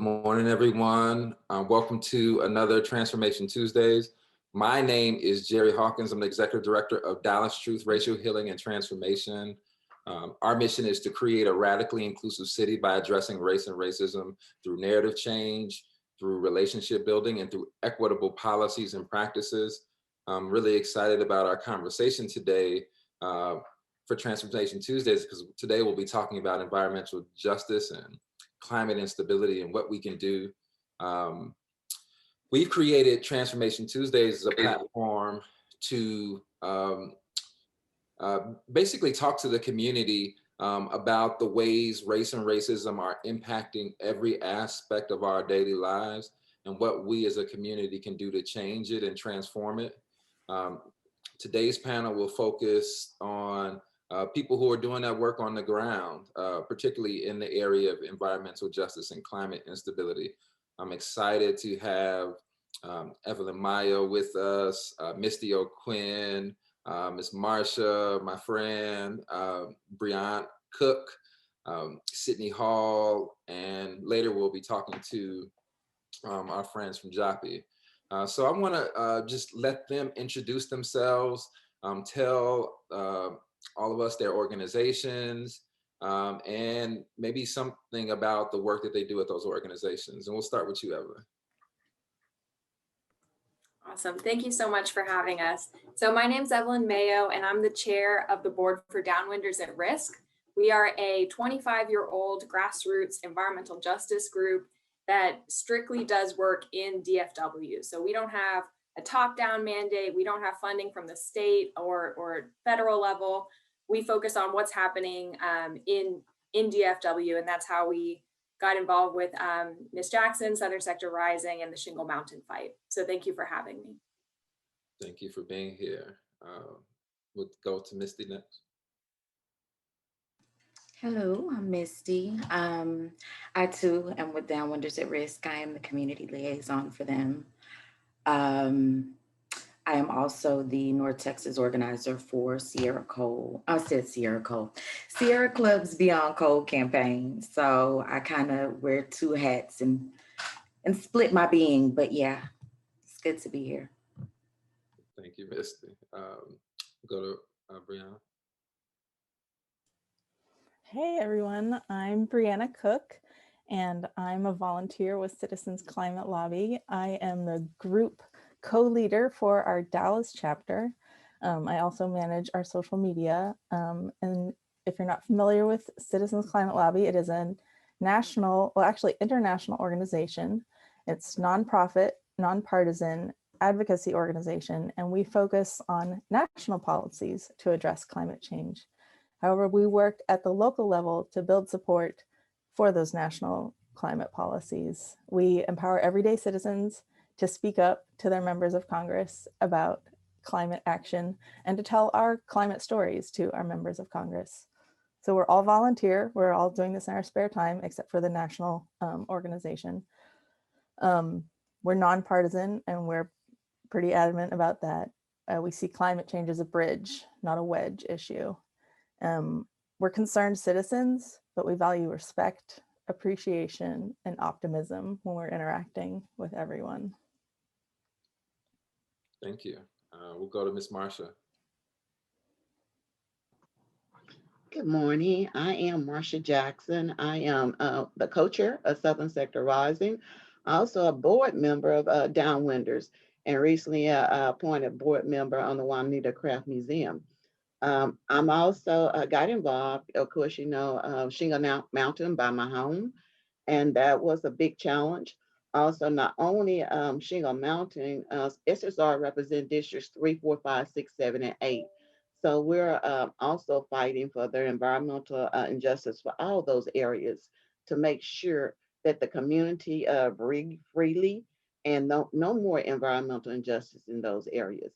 Morning, everyone. Welcome to another Transformation Tuesdays. My name is Jerry Hawkins. I'm the Executive Director of Dallas Truth, Racial Healing and Transformation. Our mission is to create a radically inclusive city by addressing race and racism through narrative change, through relationship building, and through equitable policies and practices. I'm really excited about our conversation today for Transformation Tuesdays, because today we'll be talking about environmental justice and climate instability and what we can do. We've created Transformation Tuesdays as a platform to basically talk to the community about the ways race and racism are impacting every aspect of our daily lives and what we as a community can do to change it and transform it. Today's panel will focus on people who are doing that work on the ground, particularly in the area of environmental justice and climate instability. I'm excited to have Evelyn Mayo with us, Misti O'Quinn, Miss Marsha, my friend, Breanna, Cooke, Sydney Hall, and later we'll be talking to our friends from Joppa. So I want to just let them introduce themselves, tell all of us their organizations, and maybe something about the work that they do at those organizations. And we'll start with you, Evelyn. Awesome. Thank you so much for having us. So my name's Evelyn Mayo, and I'm the chair of the board for Downwinders at Risk. We are a 25-year-old grassroots environmental justice group that strictly does work in DFW. So we don't have a top-down mandate. We don't have funding from the state or federal level. We focus on what's happening in DFW, and that's how we got involved with Ms. Jackson, Southern Sector Rising, and the Shingle Mountain fight. So thank you for having me. Thank you for being here. We'll go to Misti next. Hello, I'm Misti. I too am with Downwinders at Risk. I am the community liaison for them. I am also the North Texas organizer for Sierra Club's Beyond Coal campaign. So I kind of wear two hats and split my being, but yeah, it's good to be here. Thank you, Misti. Go to Breanna. Hey everyone, I'm Breanna Cooke, and I'm a volunteer with Citizens Climate Lobby. I am the group co-leader for our Dallas chapter. I also manage our social media. And if you're not familiar with Citizens Climate Lobby, it is a national, well actually international organization. It's nonprofit, nonpartisan advocacy organization, and we focus on national policies to address climate change. However, we work at the local level to build support for those national climate policies. We empower everyday citizens to speak up to their members of Congress about climate action and to tell our climate stories to our members of Congress. So we're all volunteer. We're all doing this in our spare time, except for the national organization. We're nonpartisan, and we're pretty adamant about that. We see climate change as a bridge, not a wedge issue. We're concerned citizens, but we value respect, appreciation, and optimism when we're interacting with everyone. Thank you. We'll go to Miss Marsha. Good morning. I am Marsha Jackson. I am the co-chair of Southern Sector Rising, also a board member of Downwinders, and recently appointed board member on the Juanita Craft Museum. I'm also got involved, of course, you know, Shingle Mountain by my home, and that was a big challenge. Also, not only Shingle Mountain, SSR represent districts 3, 4, 5, 6, 7, and 8. So we're also fighting for their environmental injustice for all those areas to make sure that the community breathe freely and no more environmental injustice in those areas.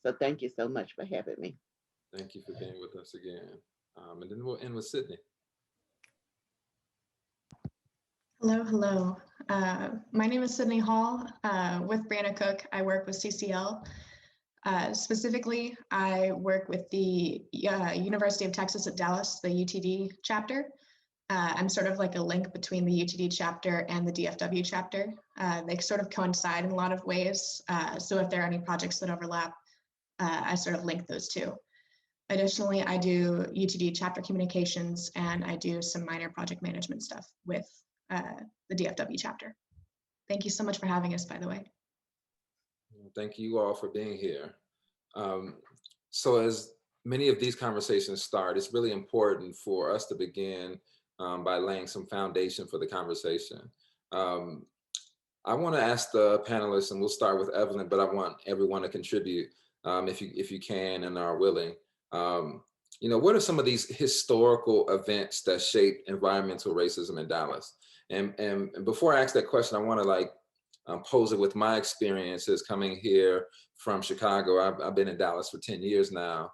So thank you so much for having me. Thank you for being with us again. And then we'll end with Sydney. Hello. My name is Sydney Hall with Breanna Cooke. I work with CCL. Specifically, I work with the University of Texas at Dallas, the UTD chapter. I'm sort of like a link between the UTD chapter and the DFW chapter. They sort of coincide in a lot of ways. So if there are any projects that overlap, I sort of link those two. Additionally, I do UTD chapter communications, and I do some minor project management stuff with the DFW chapter. Thank you so much for having us, by the way. Thank you all for being here. So as many of these conversations start, it's really important for us to begin by laying some foundation for the conversation. I want to ask the panelists, and we'll start with Evelyn, but I want everyone to contribute if you can and are willing. You know, what are some of these historical events that shaped environmental racism in Dallas? And before I ask that question, I want to pose it with my experiences coming here from Chicago. I've been in Dallas for 10 years now.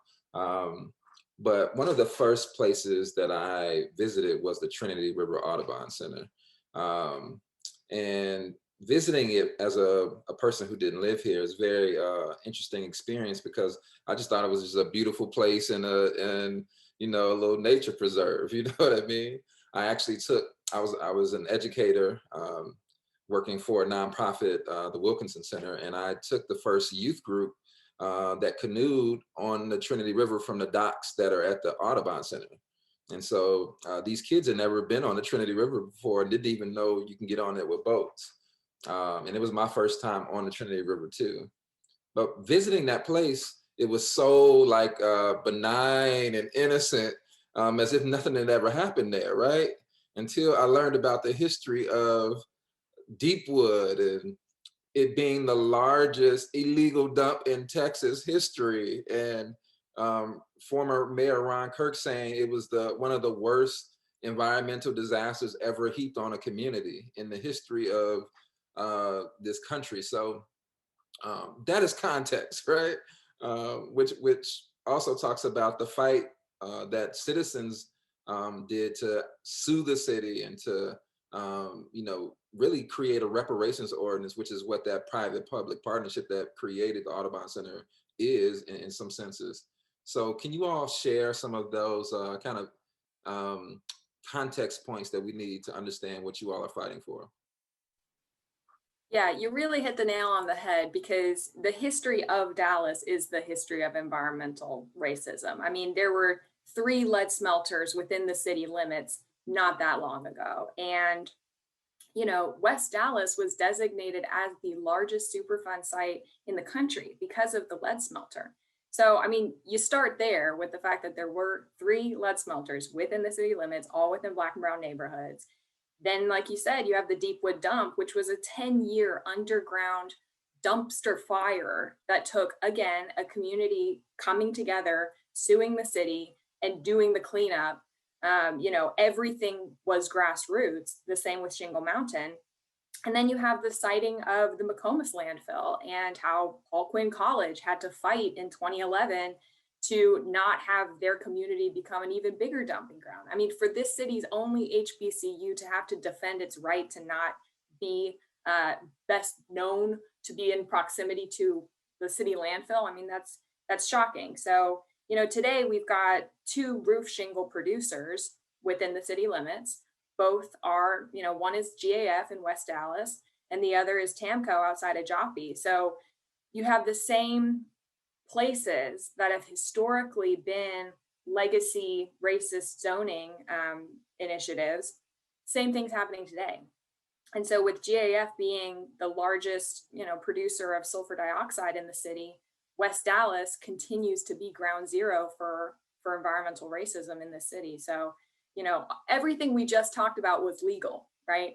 But one of the first places that I visited was the Trinity River Audubon Center. And visiting it as a person who didn't live here is a very interesting experience, because I just thought it was just a beautiful place and you know, a little nature preserve, you know what I mean? I actually I was an educator working for a nonprofit, the Wilkinson Center, and I took the first youth group that canoed on the Trinity River from the docks that are at the Audubon Center. And so these kids had never been on the Trinity River before and didn't even know you can get on it with boats. And it was my first time on the Trinity River too. But visiting that place, it was so like benign and innocent, as if nothing had ever happened there, right? Until I learned about the history of Deepwood and it being the largest illegal dump in Texas history, and former Mayor Ron Kirk saying it was one of the worst environmental disasters ever heaped on a community in the history of this country. So that is context, right? Which also talks about the fight that citizens did to sue the city and to you know, really create a reparations ordinance, which is what that private-public partnership that created the Audubon Center is in some senses. So can you all share some of those kind of context points that we need to understand what you all are fighting for? Yeah, you really hit the nail on the head, because the history of Dallas is the history of environmental racism. I mean, there were 3 lead smelters within the city limits not that long ago. And, you know, West Dallas was designated as the largest Superfund site in the country because of the lead smelter. So, I mean, you start there with the fact that there were 3 lead smelters within the city limits, all within Black and brown neighborhoods. Then, like you said, you have the Deepwood Dump, which was a 10-year underground dumpster fire that took, again, a community coming together, suing the city, and doing the cleanup. You know, everything was grassroots, the same with Shingle Mountain. And then you have the siting of the McComas landfill and how Paul Quinn College had to fight in 2011 to not have their community become an even bigger dumping ground. I mean, for this city's only HBCU to have to defend its right to not be best known to be in proximity to the city landfill, I mean, that's shocking. So, you know, today we've got 2 roof shingle producers within the city limits. Both are, you know, one is GAF in West Dallas and the other is Tamco outside of Joppa. So you have the same places that have historically been legacy racist zoning initiatives, same things happening today. And so with GAF being the largest, you know, producer of sulfur dioxide in the city, West Dallas continues to be ground zero for environmental racism in the city. So, you know, everything we just talked about was legal, right?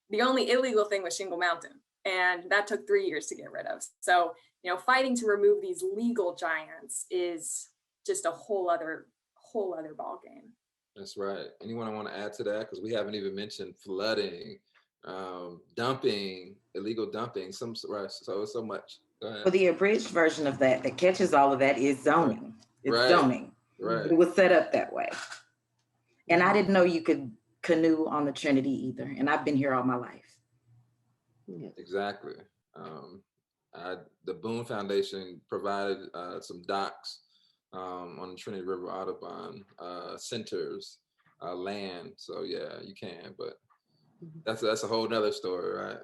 The only illegal thing was Shingle Mountain, and that took 3 years to get rid of. So, you know, fighting to remove these legal giants is just a whole other ball game. That's right. Anyone want to add to that? Because we haven't even mentioned flooding, dumping, illegal dumping, so much. Go ahead. Well, the abridged version of that catches all of that is zoning. It's Right. zoning. Right. It was set up that way. And I didn't know you could canoe on the Trinity either. And I've been here all my life. Exactly. The Boone Foundation provided some docks on the Trinity River Audubon centers land. So yeah, you can, but that's a whole nother story, right?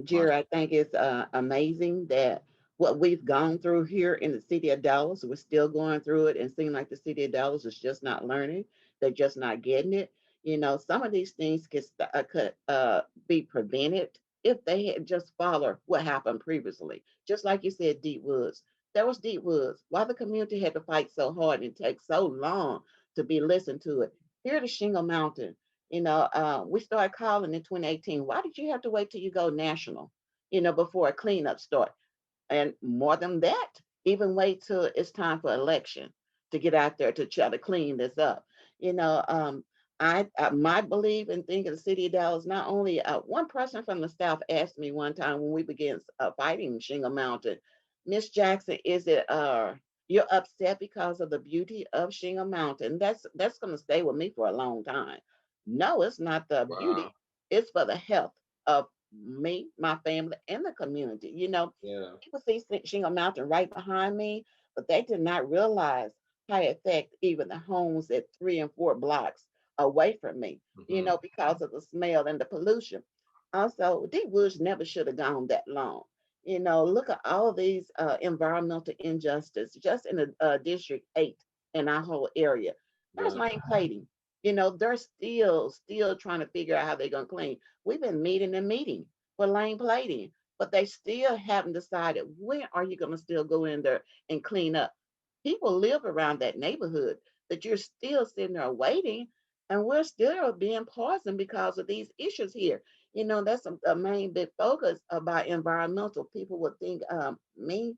Jerry, I think it's amazing that what we've gone through here in the city of Dallas, we're still going through it, and seem like the city of Dallas is just not learning. They're just not getting it. Some of these things could be prevented if they had just followed what happened previously. Just like you said, Deep Woods. There was Deep Woods. Why the community had to fight so hard and take so long to be listened to it. Here to Shingle Mountain. We started calling in 2018. Why did you have to wait till you go national, before a cleanup start? And more than that, even wait till it's time for election to get out there to try to clean this up. You know, I my belief and think of the city of Dallas. Not only one person from the South asked me one time when we began fighting Shingle Mountain, Miss Jackson, is it you're upset because of the beauty of Shingle Mountain? That's going to stay with me for a long time. No, it's not the Wow. beauty. It's for the health of me, my family, and the community. Yeah. People see Shingle Mountain right behind me, but they did not realize how it affects even the homes at 3 and 4 blocks away from me, Hmm. because of the smell and the pollution. Also, these woods never should have gone that long. Look at all of these environmental injustice just in the District 8 in our whole area. There's Right. lane plating. They're still trying to figure out how they're going to clean. We've been meeting and meeting for lane plating, but they still haven't decided when are you going to still go in there and clean up. People live around that neighborhood, that you're still sitting there waiting, and we're still being poisoned because of these issues here. That's a main big focus about environmental. People would think me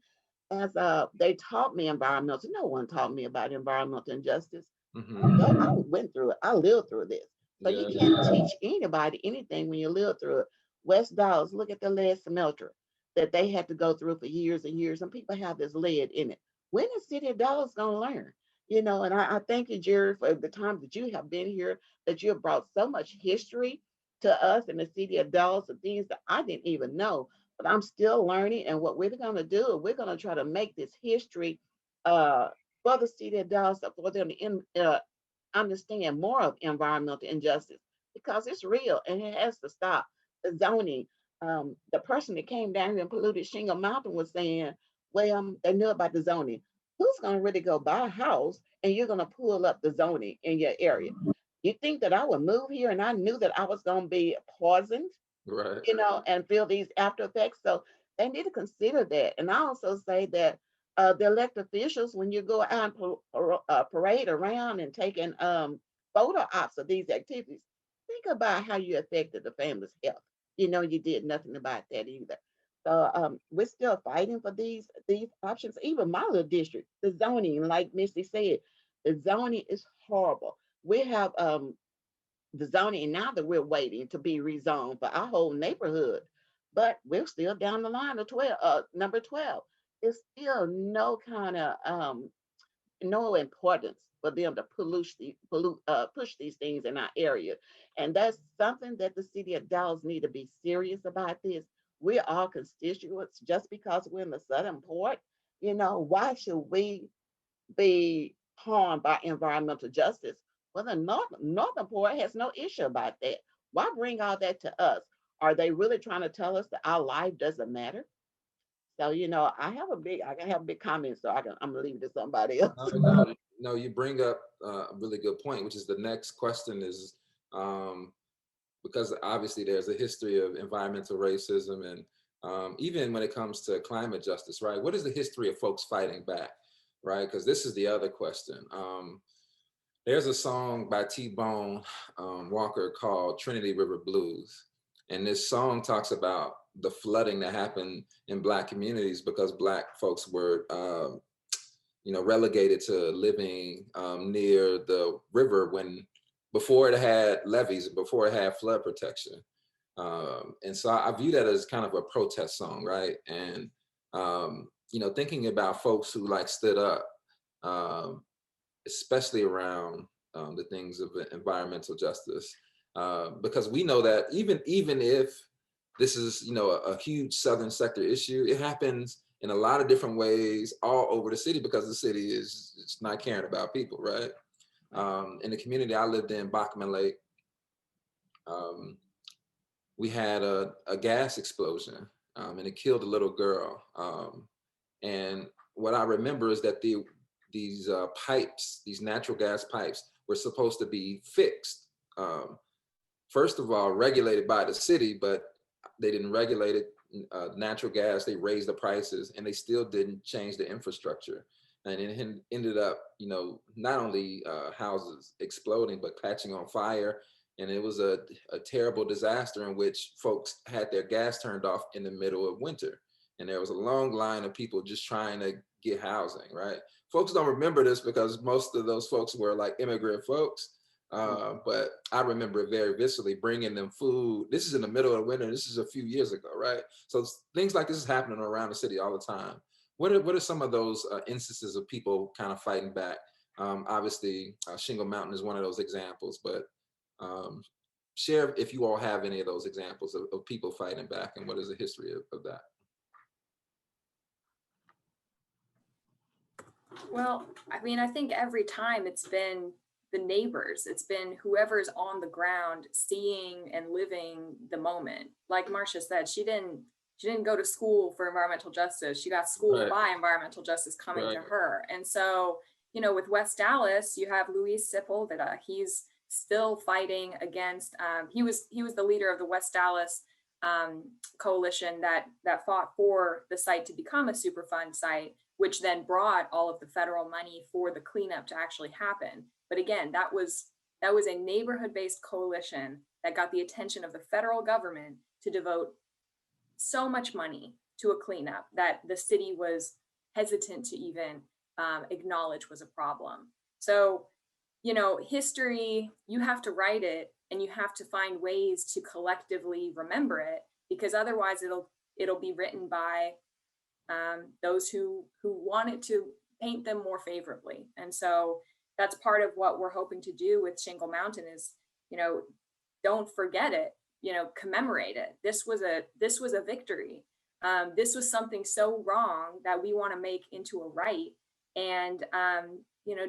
as they taught me environmental. No one taught me about environmental injustice. I Hmm. went through it. I lived through this. So you Yeah. can't teach anybody anything when you live through it. West Dallas, look at the lead smelter that they had to go through for years and years, and people have this lead in it. When is City of Dallas going to learn? And I thank you, Jerry, for the time that you have been here, that you have brought so much history to us in the City of Dallas, of things that I didn't even know. But I'm still learning, and what we're going to do, we're going to try to make this history uh, for the City of Dallas, for them to understand more of environmental injustice, because it's real and it has to stop. The zoning, the person that came down here and polluted Shingle Mountain was saying, well, they knew about the zoning. Who's going to really go buy a house and you're going to pull up the zoning in your area? You think that I would move here and I knew that I was going to be poisoned, Right. and feel these after effects? So they need to consider that. And I also say that the elected officials, when you go out and parade around and taking photo ops of these activities, think about how you affected the family's health. You did nothing about that either. So we're still fighting for these options. Even my little district, the zoning, like Misti said, the zoning is horrible. We have the zoning now that we're waiting to be rezoned for our whole neighborhood, but we're still down the line of 12, number 12. It's still no kind of no importance for them to push these things in our area, and that's something that the city of Dallas need to be serious about. This, we're all constituents. Just because we're in the southern port, why should we be harmed by environmental justice? Well, the northern part has no issue about that. Why bring all that to us? Are they really trying to tell us that our life doesn't matter? So, I can have a big comment, so I'm gonna leave it to somebody else. No, no, no, you bring up a really good point, which is the next question is, um, because obviously there's a history of environmental racism and even when it comes to climate justice, right? What is the history of folks fighting back, right? Because this is the other question. There's a song by T-Bone Walker called Trinity River Blues. And this song talks about the flooding that happened in Black communities because Black folks were relegated to living near the river before it had levees, before it had flood protection. And so I view that as kind of a protest song, right? And thinking about folks who like stood up, especially around the things of environmental justice, because we know that even if this is a huge Southern sector issue, it happens in a lot of different ways all over the city because the city is not caring about people, right? In the community I lived in, Bachman Lake, we had a gas explosion, and it killed a little girl. And what I remember is that these pipes, these natural gas pipes, were supposed to be fixed. First of all, regulated by the city, but they didn't regulate it. Natural gas, they raised the prices, and they still didn't change the infrastructure. And it ended up, not only houses exploding, but catching on fire. And it was a terrible disaster in which folks had their gas turned off in the middle of winter. And there was a long line of people just trying to get housing, right? Folks don't remember this because most of those folks were like immigrant folks. But I remember it very viscerally, bringing them food. This is in the middle of winter. This is a few years ago, right? So things like this is happening around the city all the time. What are some of those instances of people kind of fighting back? Obviously, Shingle Mountain is one of those examples, but share if you all have any of those examples of people fighting back, and what is the history of that? Well, I mean, I think every time it's been the neighbors, it's been whoever's on the ground seeing and living the moment. Like Marsha said, she didn't go to school for environmental justice. She got schooled by environmental justice coming to her. And so, with West Dallas, you have Luis Sepulveda. He's still fighting against, he was the leader of the West Dallas coalition that fought for the site to become a Superfund site, which then brought all of the federal money for the cleanup to actually happen. But again, that was a neighborhood-based coalition that got the attention of the federal government to devote so much money to a cleanup that the city was hesitant to even acknowledge was a problem. So, history, you have to write it, and you have to find ways to collectively remember it, because otherwise it'll be written by those who want it to paint them more favorably. And so that's part of what we're hoping to do with Shingle Mountain is, don't forget it, commemorate it. This was a victory. This was something so wrong that we want to make into a right, and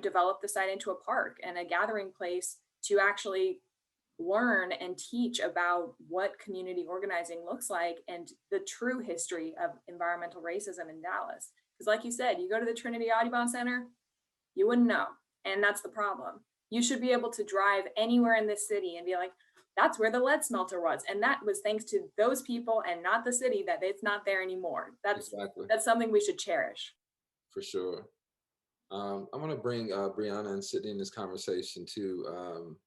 develop the site into a park and a gathering place to actually learn and teach about what community organizing looks like and the true history of environmental racism in Dallas. Because like you said, you go to the Trinity Audubon Center, you wouldn't know. And that's the problem. You should be able to drive anywhere in this city and be like, that's where the lead smelter was. And that was thanks to those people and not the city that it's not there anymore. That's something we should cherish. For sure. I want to bring Breanna and Sydney in this conversation too,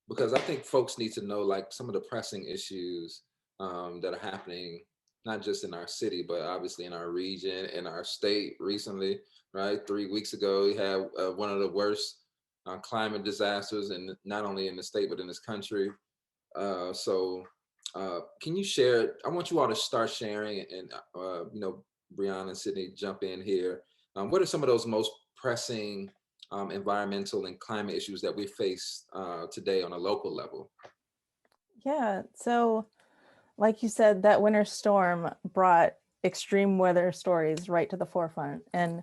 because I think folks need to know like some of the pressing issues that are happening, not just in our city, but obviously in our region, in our state recently, right? 3 weeks ago, we had one of the worst climate disasters, and not only in the state, but in this country. So can you share, I want you all to start sharing, and Breanna and Sydney jump in here. What are some of those most pressing environmental and climate issues that we face today on a local level? Yeah, so like you said, that winter storm brought extreme weather stories right to the forefront. And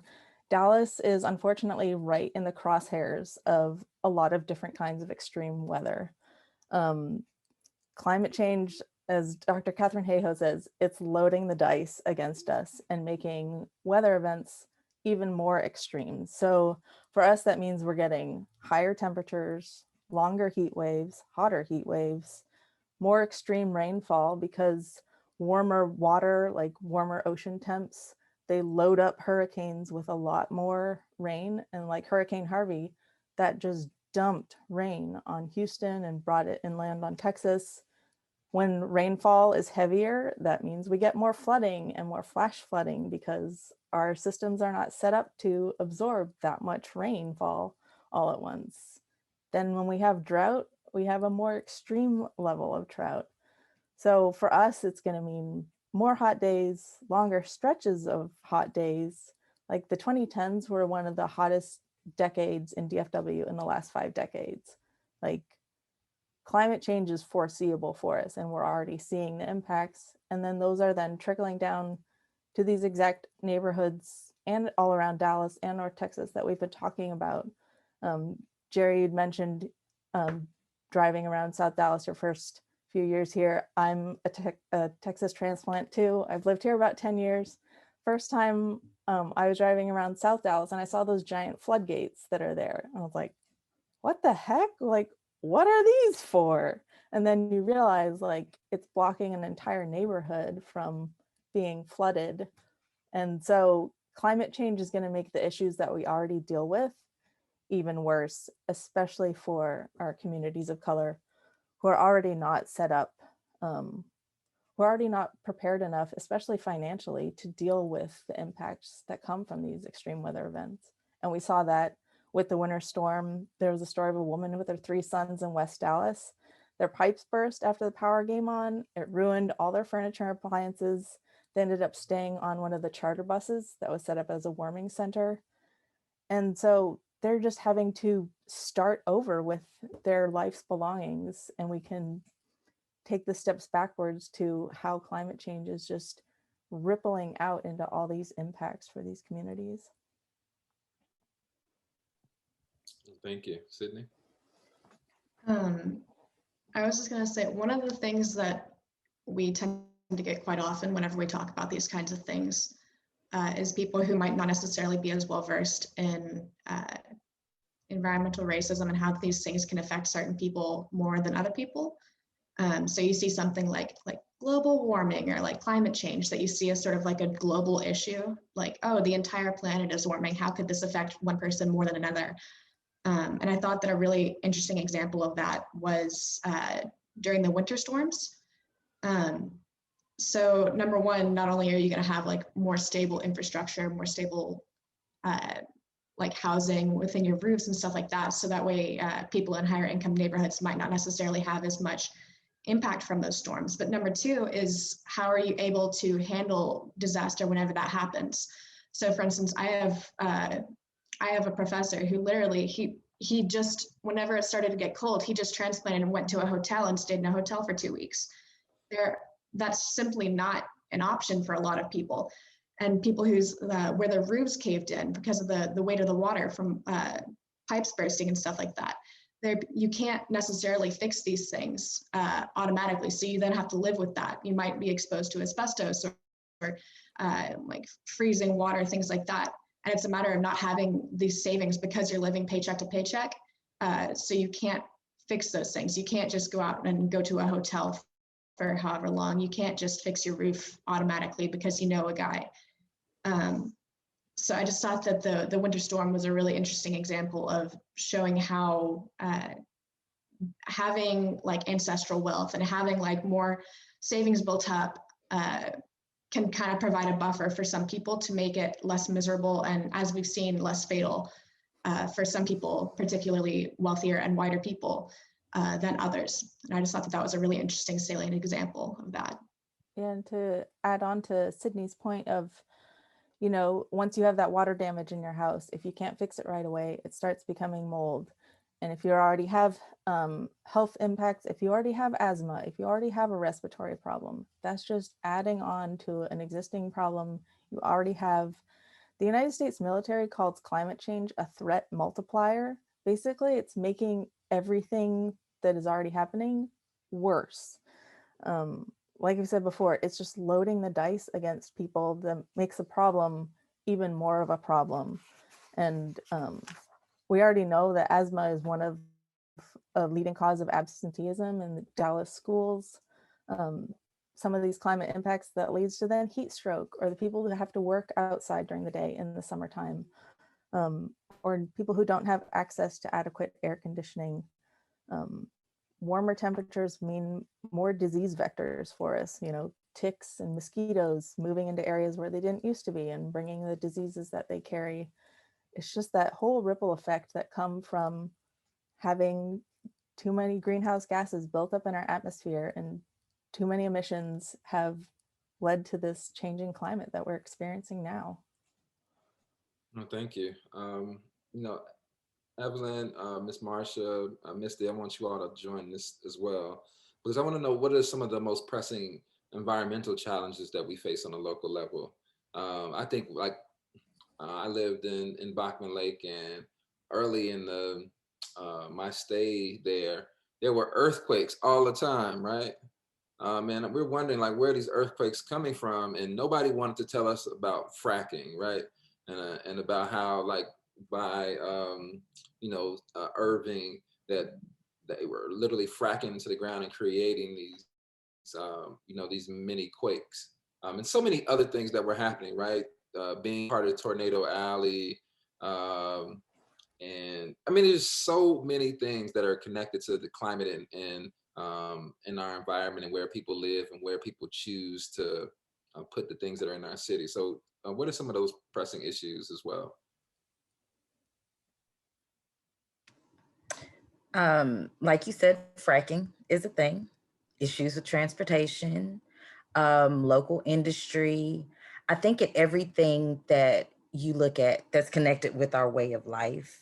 Dallas is unfortunately right in the crosshairs of a lot of different kinds of extreme weather. Climate change, as Dr. Catherine Hayhoe says, it's loading the dice against us and making weather events even more extreme. So for us, that means we're getting higher temperatures, longer heat waves, hotter heat waves, more extreme rainfall, because warmer water, like warmer ocean temps, they load up hurricanes with a lot more rain. And like Hurricane Harvey, that just dumped rain on Houston and brought it inland on Texas. When rainfall is heavier, that means we get more flooding and more flash flooding because our systems are not set up to absorb that much rainfall all at once. Then when we have drought, we have a more extreme level of drought. So for us, it's going to mean more hot days, longer stretches of hot days. Like the 2010s were one of the hottest decades in DFW in the last 5 decades. Like climate change is foreseeable for us, and we're already seeing the impacts. And then those are then trickling down to these exact neighborhoods and all around Dallas and North Texas that we've been talking about. Jerry had mentioned driving around South Dallas your first few years here. I'm a Texas transplant too. I've lived here about 10 years. First time I was driving around South Dallas and I saw those giant floodgates that are there. I was like, what the heck? Like, what are these for? And then you realize like it's blocking an entire neighborhood from being flooded. And so climate change is going to make the issues that we already deal with even worse, especially for our communities of color who are already not set up, who are already not prepared enough, especially financially, to deal with the impacts that come from these extreme weather events. And we saw that with the winter storm. There was a story of a woman with her 3 sons in West Dallas. Their pipes burst after the power came on. It ruined all their furniture and appliances. They ended up staying on one of the charter buses that was set up as a warming center. And so they're just having to start over with their life's belongings. And we can take the steps backwards to how climate change is just rippling out into all these impacts for these communities. Thank you. Sydney? I was just going to say, one of the things that we tend to get quite often whenever we talk about these kinds of things is people who might not necessarily be as well versed in environmental racism and how these things can affect certain people more than other people. So you see something like global warming or like climate change that you see as sort of like a global issue, like, oh, the entire planet is warming. How could this affect one person more than another? And I thought that a really interesting example of that was during the winter storms. So number one, not only are you going to have like more stable infrastructure, more stable like housing within your roofs and stuff like that. So that way people in higher income neighborhoods might not necessarily have as much impact from those storms. But number two is, how are you able to handle disaster whenever that happens? So for instance, I have a professor who literally, he just, whenever it started to get cold, he just transplanted and went to a hotel and stayed in a hotel for 2 weeks. That's simply not an option for a lot of people. And people whose where their roofs caved in because of the weight of the water from pipes bursting and stuff like that. You can't necessarily fix these things automatically. So you then have to live with that. You might be exposed to asbestos or like freezing water, things like that. And it's a matter of not having these savings because you're living paycheck to paycheck. So you can't fix those things. You can't just go out and go to a hotel for however long. You can't just fix your roof automatically because you know a guy. So I just thought that the winter storm was a really interesting example of showing how having like ancestral wealth and having like more savings built up can kind of provide a buffer for some people to make it less miserable and, as we've seen, less fatal for some people, particularly wealthier and whiter people than others. And I just thought that was a really interesting salient example of that. And to add on to Sydney's point of, you know, once you have that water damage in your house, if you can't fix it right away, it starts becoming mold. And if you already have health impacts, if you already have asthma, if you already have a respiratory problem, that's just adding on to an existing problem you already have. The United States military calls climate change a threat multiplier. Basically, it's making everything that is already happening worse. Like I said before, it's just loading the dice against people that makes the problem even more of a problem. And we already know that asthma is one of a leading cause of absenteeism in the Dallas schools. Some of these climate impacts that leads to then heat stroke, or the people who have to work outside during the day in the summertime, or people who don't have access to adequate air conditioning. Warmer temperatures mean more disease vectors for us, you know, ticks and mosquitoes moving into areas where they didn't used to be and bringing the diseases that they carry. It's just that whole ripple effect that come from having too many greenhouse gases built up in our atmosphere, and too many emissions have led to this changing climate that we're experiencing now. No, thank you. You know, Evelyn, Miss Marsha, Misti, I want you all to join this as well, because I want to know, what are some of the most pressing environmental challenges that we face on a local level? I think, like, I lived in Bachman Lake, and early in the my stay there, there were earthquakes all the time, right? And we're wondering like where are these earthquakes coming from, and nobody wanted to tell us about fracking, right? And about how like by Irving, that they were literally fracking into the ground and creating these these mini quakes, and so many other things that were happening, right? Being part of Tornado Alley, and I mean, there's so many things that are connected to the climate and in our environment and where people live and where people choose to put the things that are in our city. So, what are some of those pressing issues as well? Like you said, fracking is a thing. Issues with transportation, local industry. I think at everything that you look at that's connected with our way of life,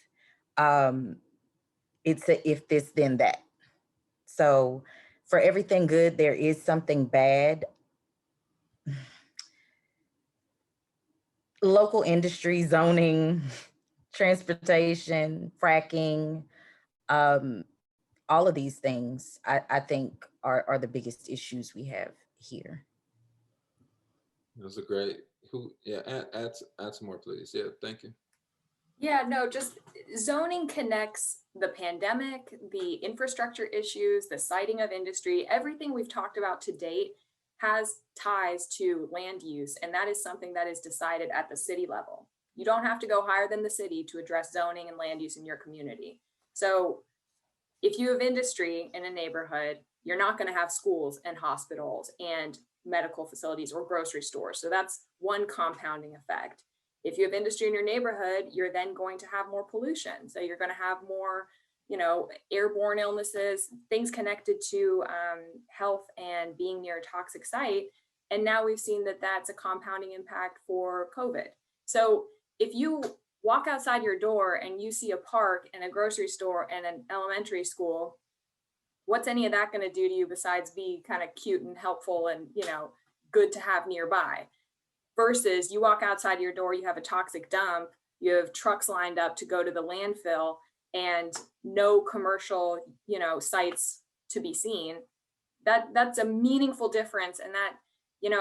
it's a if this then that. So for everything good, there is something bad. Local industry, zoning, transportation, fracking, all of these things, I think are the biggest issues we have here. Those are great. Add some more, please. Yeah, thank you. Yeah, no, just zoning connects the pandemic, the infrastructure issues, the siting of industry, everything we've talked about to date has ties to land use. And that is something that is decided at the city level. You don't have to go higher than the city to address zoning and land use in your community. So if you have industry in a neighborhood, you're not going to have schools and hospitals and medical facilities or grocery stores. So that's one compounding effect. If you have industry in your neighborhood, you're then going to have more pollution. So you're going to have more, airborne illnesses, things connected to health and being near a toxic site. And now we've seen that that's a compounding impact for COVID. So if you walk outside your door and you see a park and a grocery store and an elementary school, what's any of that going to do to you besides be kind of cute and helpful and, good to have nearby? Versus you walk outside your door, you have a toxic dump, you have trucks lined up to go to the landfill and no commercial, sites to be seen. That's a meaningful difference. And that,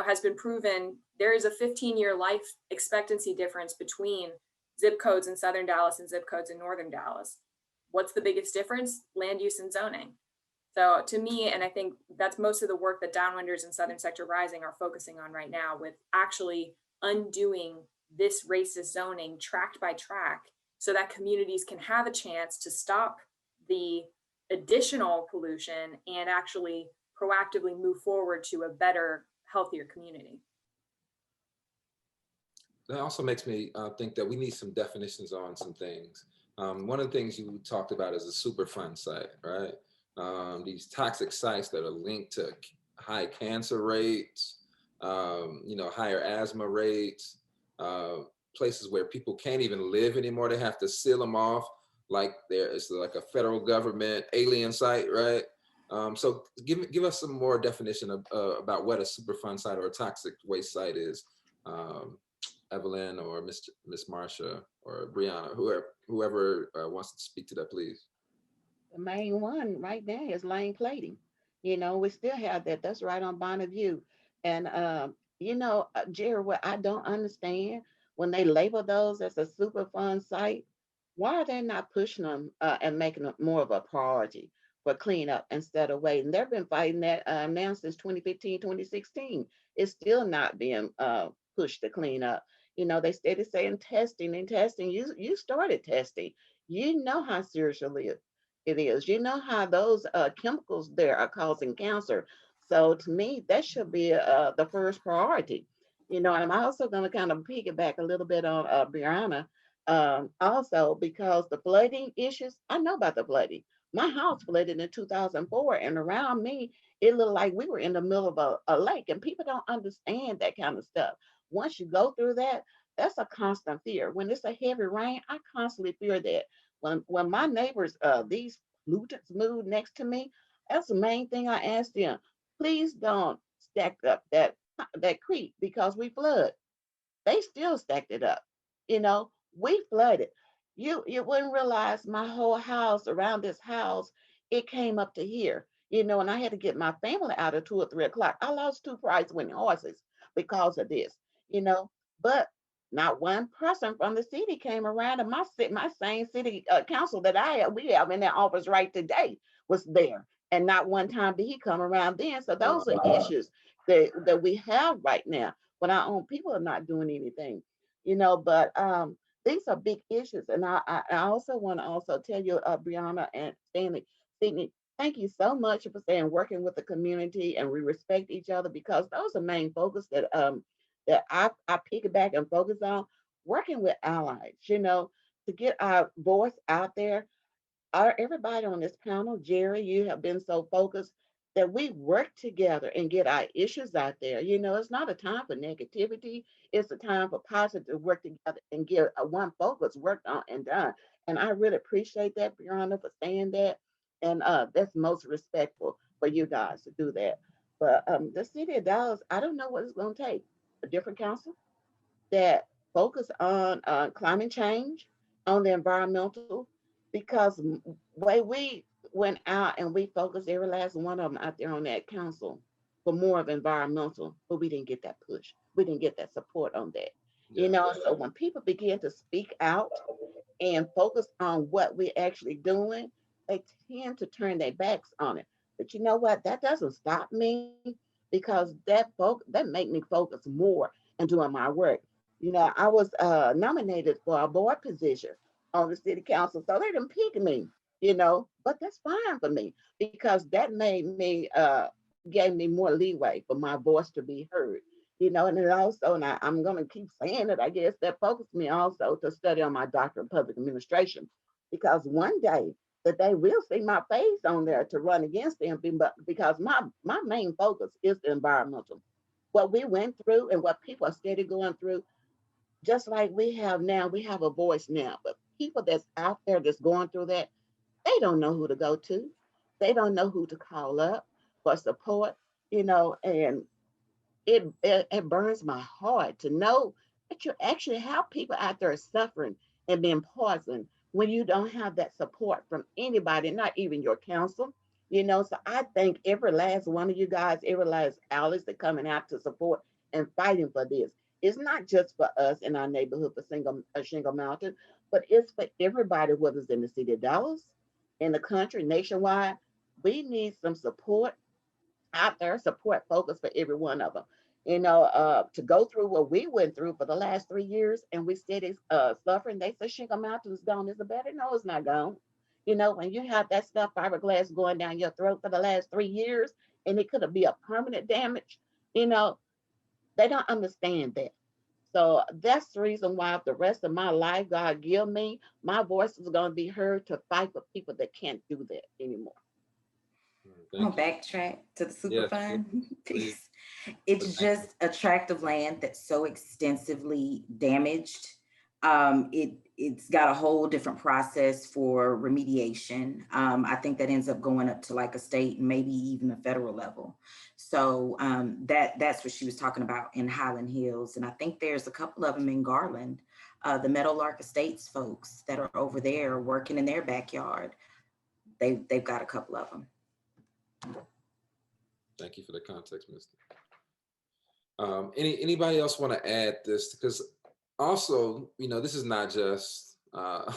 has been proven. There is a 15-year life expectancy difference between zip codes in Southern Dallas and zip codes in Northern Dallas. What's the biggest difference? Land use and zoning. So to me, and I think that's most of the work that Downwinders and Southern Sector Rising are focusing on right now, with actually undoing this racist zoning tract by tract so that communities can have a chance to stop the additional pollution and actually proactively move forward to a better, healthier community. That also makes me think that we need some definitions on some things. One of the things you talked about is a Superfund site, right? These toxic sites that are linked to high cancer rates, higher asthma rates, places where people can't even live anymore. They have to seal them off like it's like a federal government alien site, right? So give us some more definition about what a Superfund site or a toxic waste site is. Evelyn or Miss Marsha or Breanna, whoever wants to speak to that, please. The main one right now is lane plating. We still have that. That's right on Bonneview. And, Jerry, what I don't understand, when they label those as a Superfund site, why are they not pushing them and making it more of a priority for cleanup instead of waiting? They've been fighting that now since 2015, 2016. It's still not being pushed to clean up. They started saying testing and testing. You started testing. You know how serious it is. You know how those chemicals there are causing cancer. So to me, that should be the first priority. And I'm also going to kind of piggyback a little bit on Breanna. Also, because the flooding issues, I know about the flooding. My house flooded in 2004, and around me, it looked like we were in the middle of a lake, and people don't understand that kind of stuff. Once you go through that, that's a constant fear. When it's a heavy rain, I constantly fear that. When my neighbors, these pollutants moved next to me, that's the main thing I asked them. Please don't stack up that creek because we flood. They still stacked it up. We flooded. you wouldn't realize my whole house around this house, it came up to here, and I had to get my family out at 2 or 3 o'clock. I lost two prize winning horses because of this, you know, but not one person from the city came around, and my same city council that we have in that office right today was there, and not one time did he come around then. So those are issues that we have right now when our own people are not doing anything, but these are big issues. And I also want to also tell you, Breanna and Sydney, thank you so much for saying working with the community and we respect each other, because those are main focus that I piggyback and focus on, working with allies, to get our voice out there. Everybody on this panel, Jerry, you have been so focused that we work together and get our issues out there. It's not a time for negativity. It's a time for positive work together and get one focus worked on and done. And I really appreciate that, Breanna, for saying that. And that's most respectful for you guys to do that. But the city of Dallas, I don't know what it's going to take. A different council that focus on climate change, on the environmental, because way we went out and we focused every last one of them out there on that council for more of environmental, but we didn't get that push. We didn't get that support on that. So when people begin to speak out and focus on what we're actually doing, they tend to turn their backs on it. But you know what? That doesn't stop me, because that make me focus more and doing my work. I was nominated for a board position on the city council, so they didn't pick me, but that's fine for me, because that made me gave me more leeway for my voice to be heard. And it also, and I'm going to keep saying it, I guess, that focused me also to study on my doctorate of public administration, because one day that they will see my face on there to run against them, because my main focus is the environmental. What we went through and what people are steady going through, just like we have now, we have a voice now, but people that's out there that's going through that, they don't know who to go to. They don't know who to call up for support, and it burns my heart to know that you actually have people out there suffering and being poisoned when you don't have that support from anybody, not even your council. So I thank every last one of you guys, every last Alice that coming out to support and fighting for this. It's not just for us in our neighborhood for Shingle Mountain, but it's for everybody, whether it's in the city of Dallas, in the country, nationwide. We need some support out there, support focus for every one of them. To go through what we went through for the last 3 years, and we steady suffering. They say Shingle Mountain is gone. Is it better? No, it's not gone. When you have that stuff fiberglass going down your throat for the last 3 years, and it could be a permanent damage, they don't understand that. So that's the reason why, the rest of my life, God give me, my voice is going to be heard to fight for people that can't do that anymore. I'm gonna backtrack to the Superfund piece. It's just a tract of land that's so extensively damaged. It's got a whole different process for remediation. I think that ends up going up to like a state and maybe even a federal level. So that's what she was talking about in Highland Hills. And I think there's a couple of them in Garland, the Meadowlark Estates folks that are over there working in their backyard. They've got a couple of them. Thank you for the context, Misti. Anybody else want to add this? Because also, this is not just, a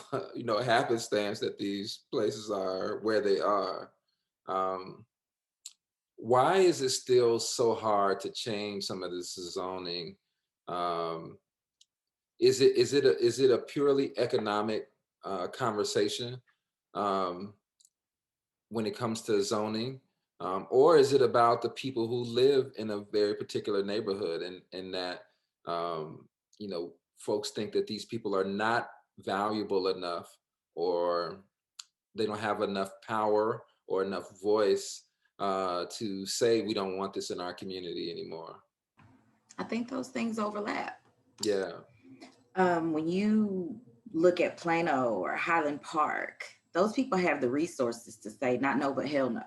happenstance that these places are where they are. Why is it still so hard to change some of this zoning? Is it a purely economic conversation when it comes to zoning? Or is it about the people who live in a very particular neighborhood, and that, folks think that these people are not valuable enough, or they don't have enough power or enough voice to say, we don't want this in our community anymore? I think those things overlap. Yeah. When you look at Plano or Highland Park, those people have the resources to say not no, but hell no.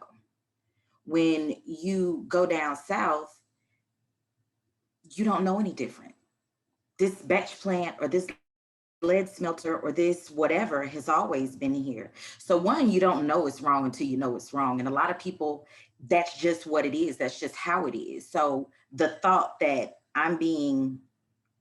When you go down south, you don't know any different. This batch plant or this lead smelter or this whatever has always been here. So one, you don't know it's wrong until you know it's wrong. And a lot of people, that's just what it is. That's just how it is. So the thought that I'm being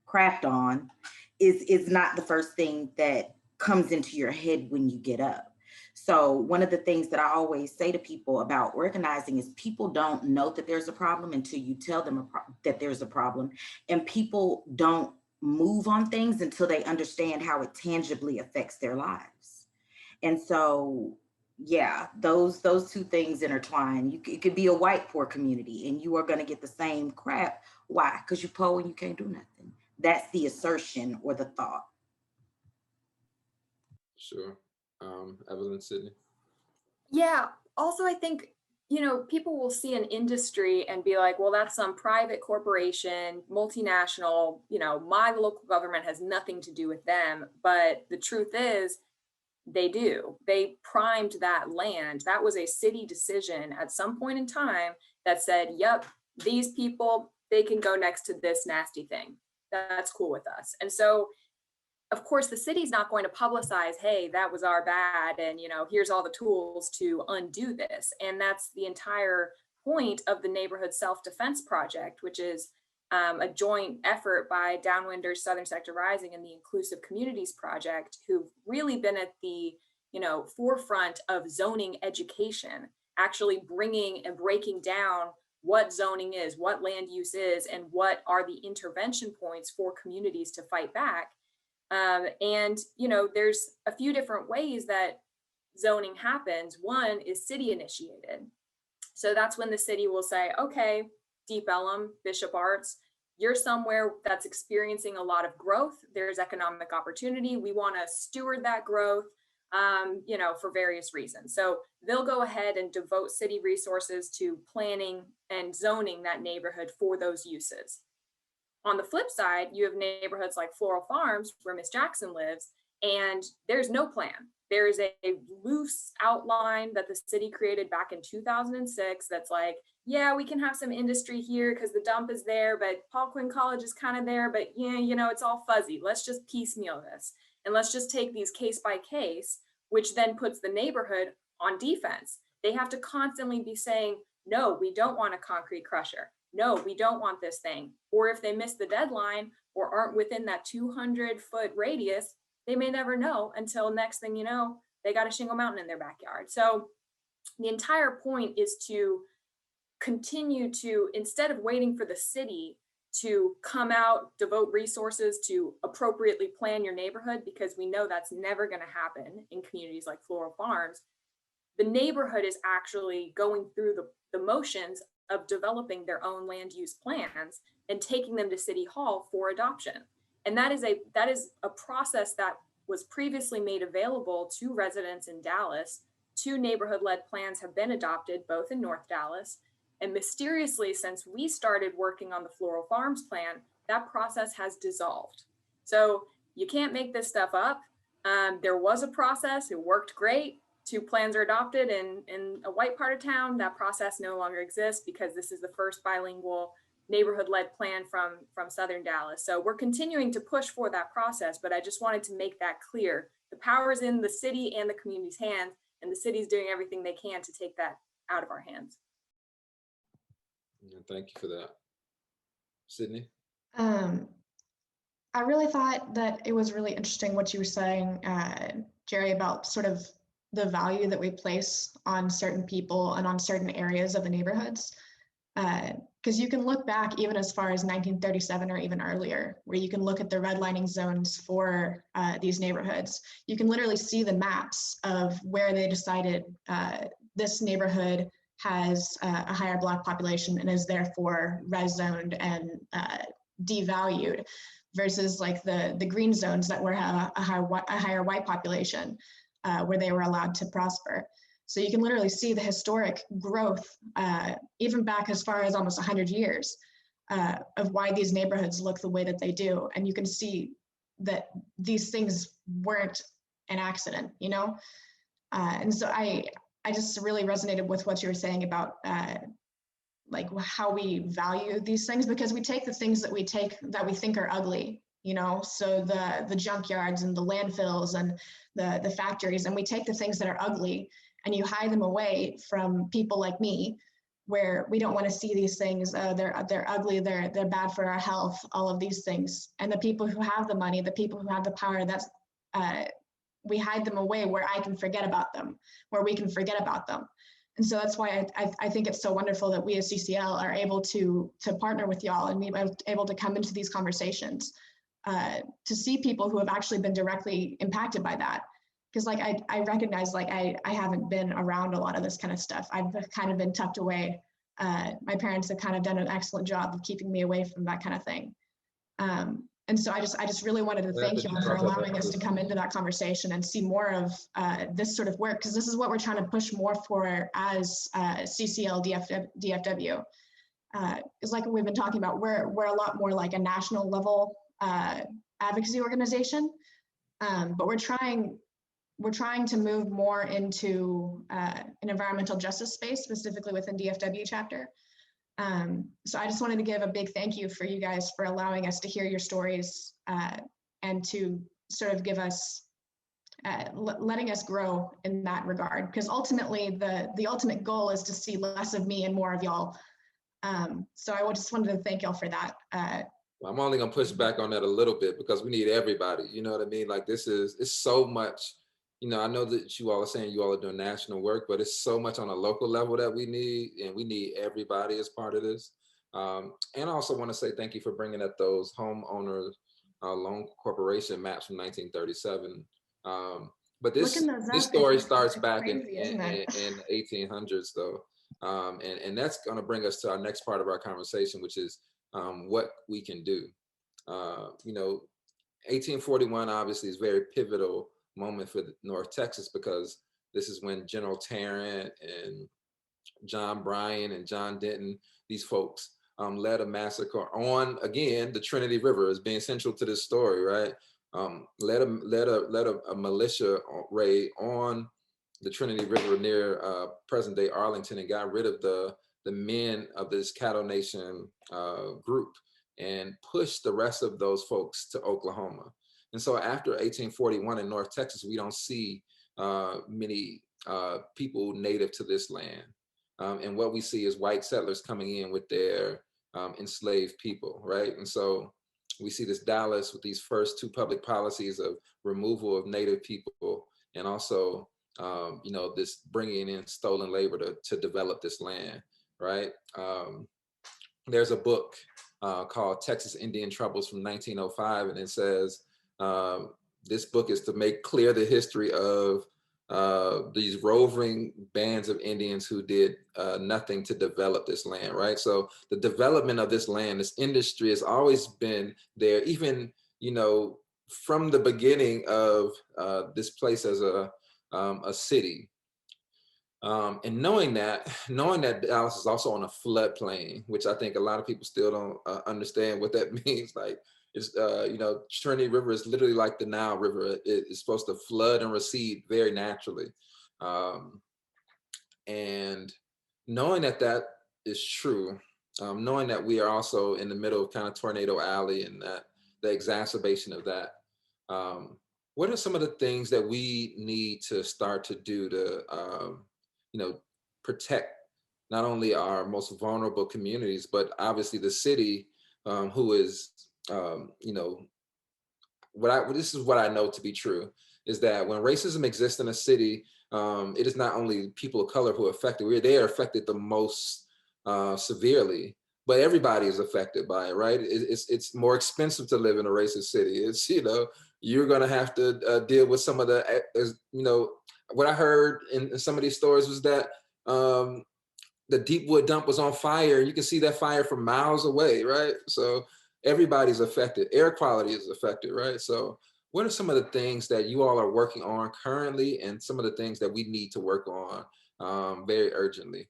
crapped on is not the first thing that comes into your head when you get up. So one of the things that I always say to people about organizing is people don't know that there's a problem until you tell them that there's a problem. And people don't move on things until they understand how it tangibly affects their lives. And so, yeah, those two things intertwine. It could be a white poor community and you are going to get the same crap. Why? Because you're poor and you can't do nothing. That's the assertion or the thought. Sure. Evelyn, Sydney? Yeah, also I think, you know, people will see an industry and be like, well, that's some private corporation, multinational, you know, my local government has nothing to do with them. But the truth is, they do. They primed that land. That was a city decision at some point in time that said, yep, these people, they can go next to this nasty thing. That's cool with us. And so, of course, the city's not going to publicize, hey, that was our bad, and, you know, here's all the tools to undo this. And that's the entire point of the Neighborhood Self-Defense Project, which is a joint effort by Downwinders, Southern Sector Rising, and the Inclusive Communities Project, who've really been at the, you know, forefront of zoning education, actually bringing and breaking down what zoning is, what land use is, and what are the intervention points for communities to fight back. And, you know, there's a few different ways that zoning happens. One is city initiated. So that's when the city will say, okay, Deep Ellum, Bishop Arts, you're somewhere that's experiencing a lot of growth. There's economic opportunity. We want to steward that growth, you know, for various reasons. So they'll go ahead and devote city resources to planning and zoning that neighborhood for those uses. On the flip side, you have neighborhoods like Floral Farms, where Miss Jackson lives, and there's no plan. There is a loose outline that the city created back in 2006 that's like, yeah, we can have some industry here because the dump is there, but Paul Quinn College is kind of there, but yeah, you know, it's all fuzzy. Let's just piecemeal this. And let's just take these case by case, which then puts the neighborhood on defense. They have to constantly be saying, no, we don't want a concrete crusher. No, we don't want this thing. Or if they miss the deadline or aren't within that 200-foot radius, they may never know until next thing you know, they got a shingle mountain in their backyard. So the entire point is to continue to, instead of waiting for the city to come out, devote resources to appropriately plan your neighborhood, because we know that's never going to happen in communities like Floral Farms, the neighborhood is actually going through the motions of developing their own land use plans and taking them to City Hall for adoption. And that is a process that was previously made available to residents in Dallas. 2 neighborhood-led plans have been adopted, both in North Dallas. And mysteriously, since we started working on the Floral Farms plan, that process has dissolved. So you can't make this stuff up. There was a process, it worked great. 2 plans are adopted in a white part of town. That process no longer exists because this is the first bilingual neighborhood-led plan from Southern Dallas. So we're continuing to push for that process, but I just wanted to make that clear. The power is in the city and the community's hands, and the city's doing everything they can to take that out of our hands. Thank you for that. Sydney? I really thought that it was really interesting what you were saying, Jerry, about sort of the value that we place on certain people and on certain areas of the neighborhoods. Because you can look back even as far as 1937 or even earlier, where you can look at the redlining zones for these neighborhoods. You can literally see the maps of where they decided this neighborhood has a higher Black population and is therefore res zoned and devalued, versus like the green zones that were a higher white population, where they were allowed to prosper. So you can literally see the historic growth, even back as far as almost 100 years, of why these neighborhoods look the way that they do. And you can see that these things weren't an accident, you know? And so I just really resonated with what you were saying about like how we value these things, because we take the things that we think are ugly you know, so the junkyards and the landfills and the factories, and we take the things that are ugly and you hide them away from people like me, where we don't want to see these things. They're ugly, they're bad for our health, all of these things. And the people who have the money, the people who have the power, that's we hide them away where I can forget about them, where we can forget about them. And so that's why I think it's so wonderful that we as CCL are able to partner with y'all and be able to come into these conversations to see people who have actually been directly impacted by that. Because like I recognize, like I haven't been around a lot of this kind of stuff. I've kind of been tucked away. My parents have kind of done an excellent job of keeping me away from that kind of thing. And so I just really wanted to thank you all for allowing us to come into that conversation and see more of this sort of work, because this is what we're trying to push more for as CCL DFW. It's like we've been talking about, we're a lot more like a national level advocacy organization, but we're trying to move more into an environmental justice space, specifically within DFW chapter. So I just wanted to give a big thank you for you guys for allowing us to hear your stories and to sort of give us, letting us grow in that regard. Because ultimately, the ultimate goal is to see less of me and more of y'all. So I just wanted to thank y'all for that. I'm only gonna push back on that a little bit because we need everybody. You know what I mean? Like it's so much. You know, I know that you all are saying you all are doing national work, but it's so much on a local level that we need, and we need everybody as part of this. And I also want to say thank you for bringing up those homeowners loan corporation maps from 1937. But this story starts back in the 1800s, though, and that's going to bring us to our next part of our conversation, which is what we can do. You know, 1841 obviously is very pivotal moment for North Texas, because this is when General Tarrant and John Bryan and John Denton, these folks led a massacre on, again, the Trinity River as being central to this story, right? Led a militia raid on the Trinity River near present day Arlington, and got rid of the men of this Cattle Nation group and pushed the rest of those folks to Oklahoma. And so after 1841 in North Texas, we don't see many people native to this land. And what we see is white settlers coming in with their enslaved people, right? And so we see this Dallas with these first two public policies of removal of native people, and also, you know, this bringing in stolen labor to develop this land, right? There's a book called Texas Indian Troubles from 1905, and it says, this book is to make clear the history of these roving bands of Indians who did nothing to develop this land, right? So the development of this land, this industry, has always been there, even, you know, from the beginning of this place as a city. And knowing that Dallas is also on a floodplain, which I think a lot of people still don't understand what that means. Like, it's, you know, Trinity River is literally like the Nile River. It's supposed to flood and recede very naturally. And knowing that is true, knowing that we are also in the middle of kind of Tornado Alley and that the exacerbation of that, what are some of the things that we need to start to do to, you know, protect not only our most vulnerable communities, but obviously the city, who is, you know, this is what I know to be true, is that when racism exists in a city, it is not only people of color who are affected. They are affected the most severely, but everybody is affected by it, right? It's more expensive to live in a racist city. It's, you know, you're gonna have to deal with some of the, you know, what I heard in some of these stories was that the Deepwood Dump was on fire. You can see that fire from miles away, right? So everybody's affected. Air quality is affected, right? So what are some of the things that you all are working on currently, and some of the things that we need to work on very urgently?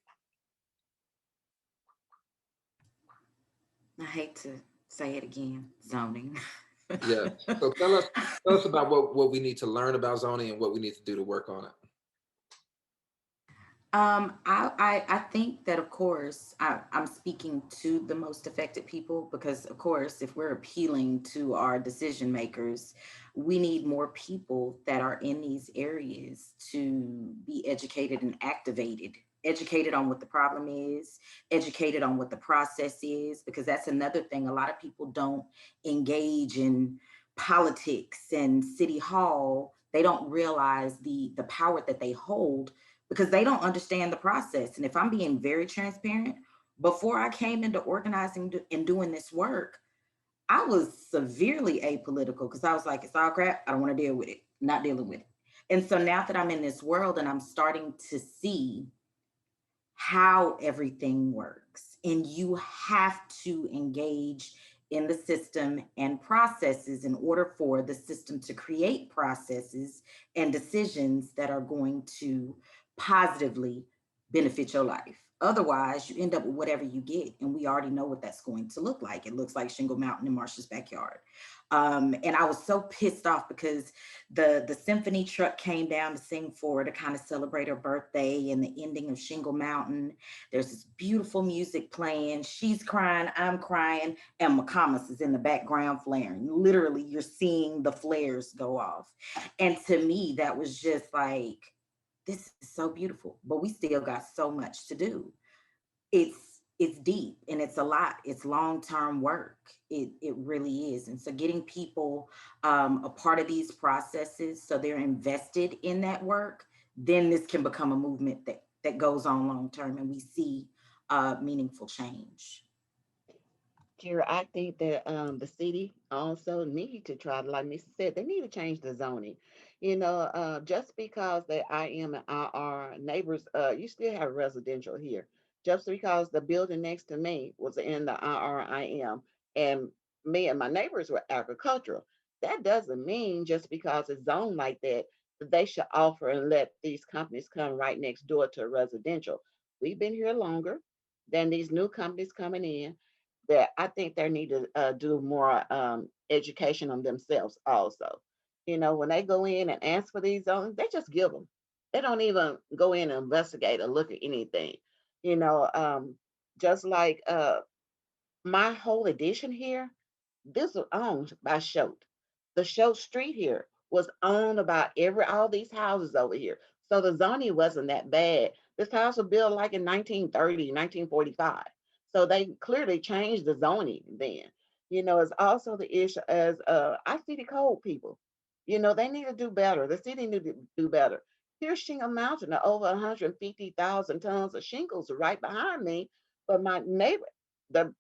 I hate to say it again, zoning. Yeah, so tell us about what we need to learn about zoning and what we need to do to work on it. I think that, of course, I'm speaking to the most affected people because, of course, if we're appealing to our decision makers, we need more people that are in these areas to be educated and activated, educated on what the problem is, educated on what the process is, because that's another thing. A lot of people don't engage in politics and city hall. They don't realize the power that they hold because they don't understand the process. And if I'm being very transparent, before I came into organizing and doing this work, I was severely apolitical because I was like, it's all crap. I don't want to deal with it, not dealing with it. And so now that I'm in this world and I'm starting to see how everything works, and you have to engage in the system and processes in order for the system to create processes and decisions that are going to positively benefit your life. Otherwise, you end up with whatever you get, and we already know what that's going to look like. It looks like Shingle Mountain in Marsha's backyard. And I was so pissed off because the symphony truck came down to sing for her to kind of celebrate her birthday and the ending of Shingle Mountain. There's this beautiful music playing. She's crying, I'm crying, and McComas is in the background flaring. Literally, you're seeing the flares go off. And to me, that was just like, this is so beautiful, but we still got so much to do. It's deep and it's a lot. It's long-term work. It really is. And so getting people a part of these processes so they're invested in that work, then this can become a movement that goes on long-term and we see meaningful change. Kira, I think that the city also need to try to, like Missy said, they need to change the zoning. Just because the IM and RR neighbors, you still have residential here. Just because the building next to me was in the RRIM and me and my neighbors were agricultural, that doesn't mean just because it's zoned like that, that they should offer and let these companies come right next door to residential. We've been here longer than these new companies coming in that I think they need to do more education on themselves also. When they go in and ask for these zones, they just give them. They don't even go in and investigate or look at anything. You know, um, just like my whole edition here, this was owned by Schultz. The Schultz Street here was owned by all these houses over here. So the zoning wasn't that bad. This house was built like in 1930, 1945. So they clearly changed the zoning then. It's also the issue as I see the code people. They need to do better. The city need to do better. Here's Shingle Mountain, over 150,000 tons of shingles right behind me. But my neighbor, the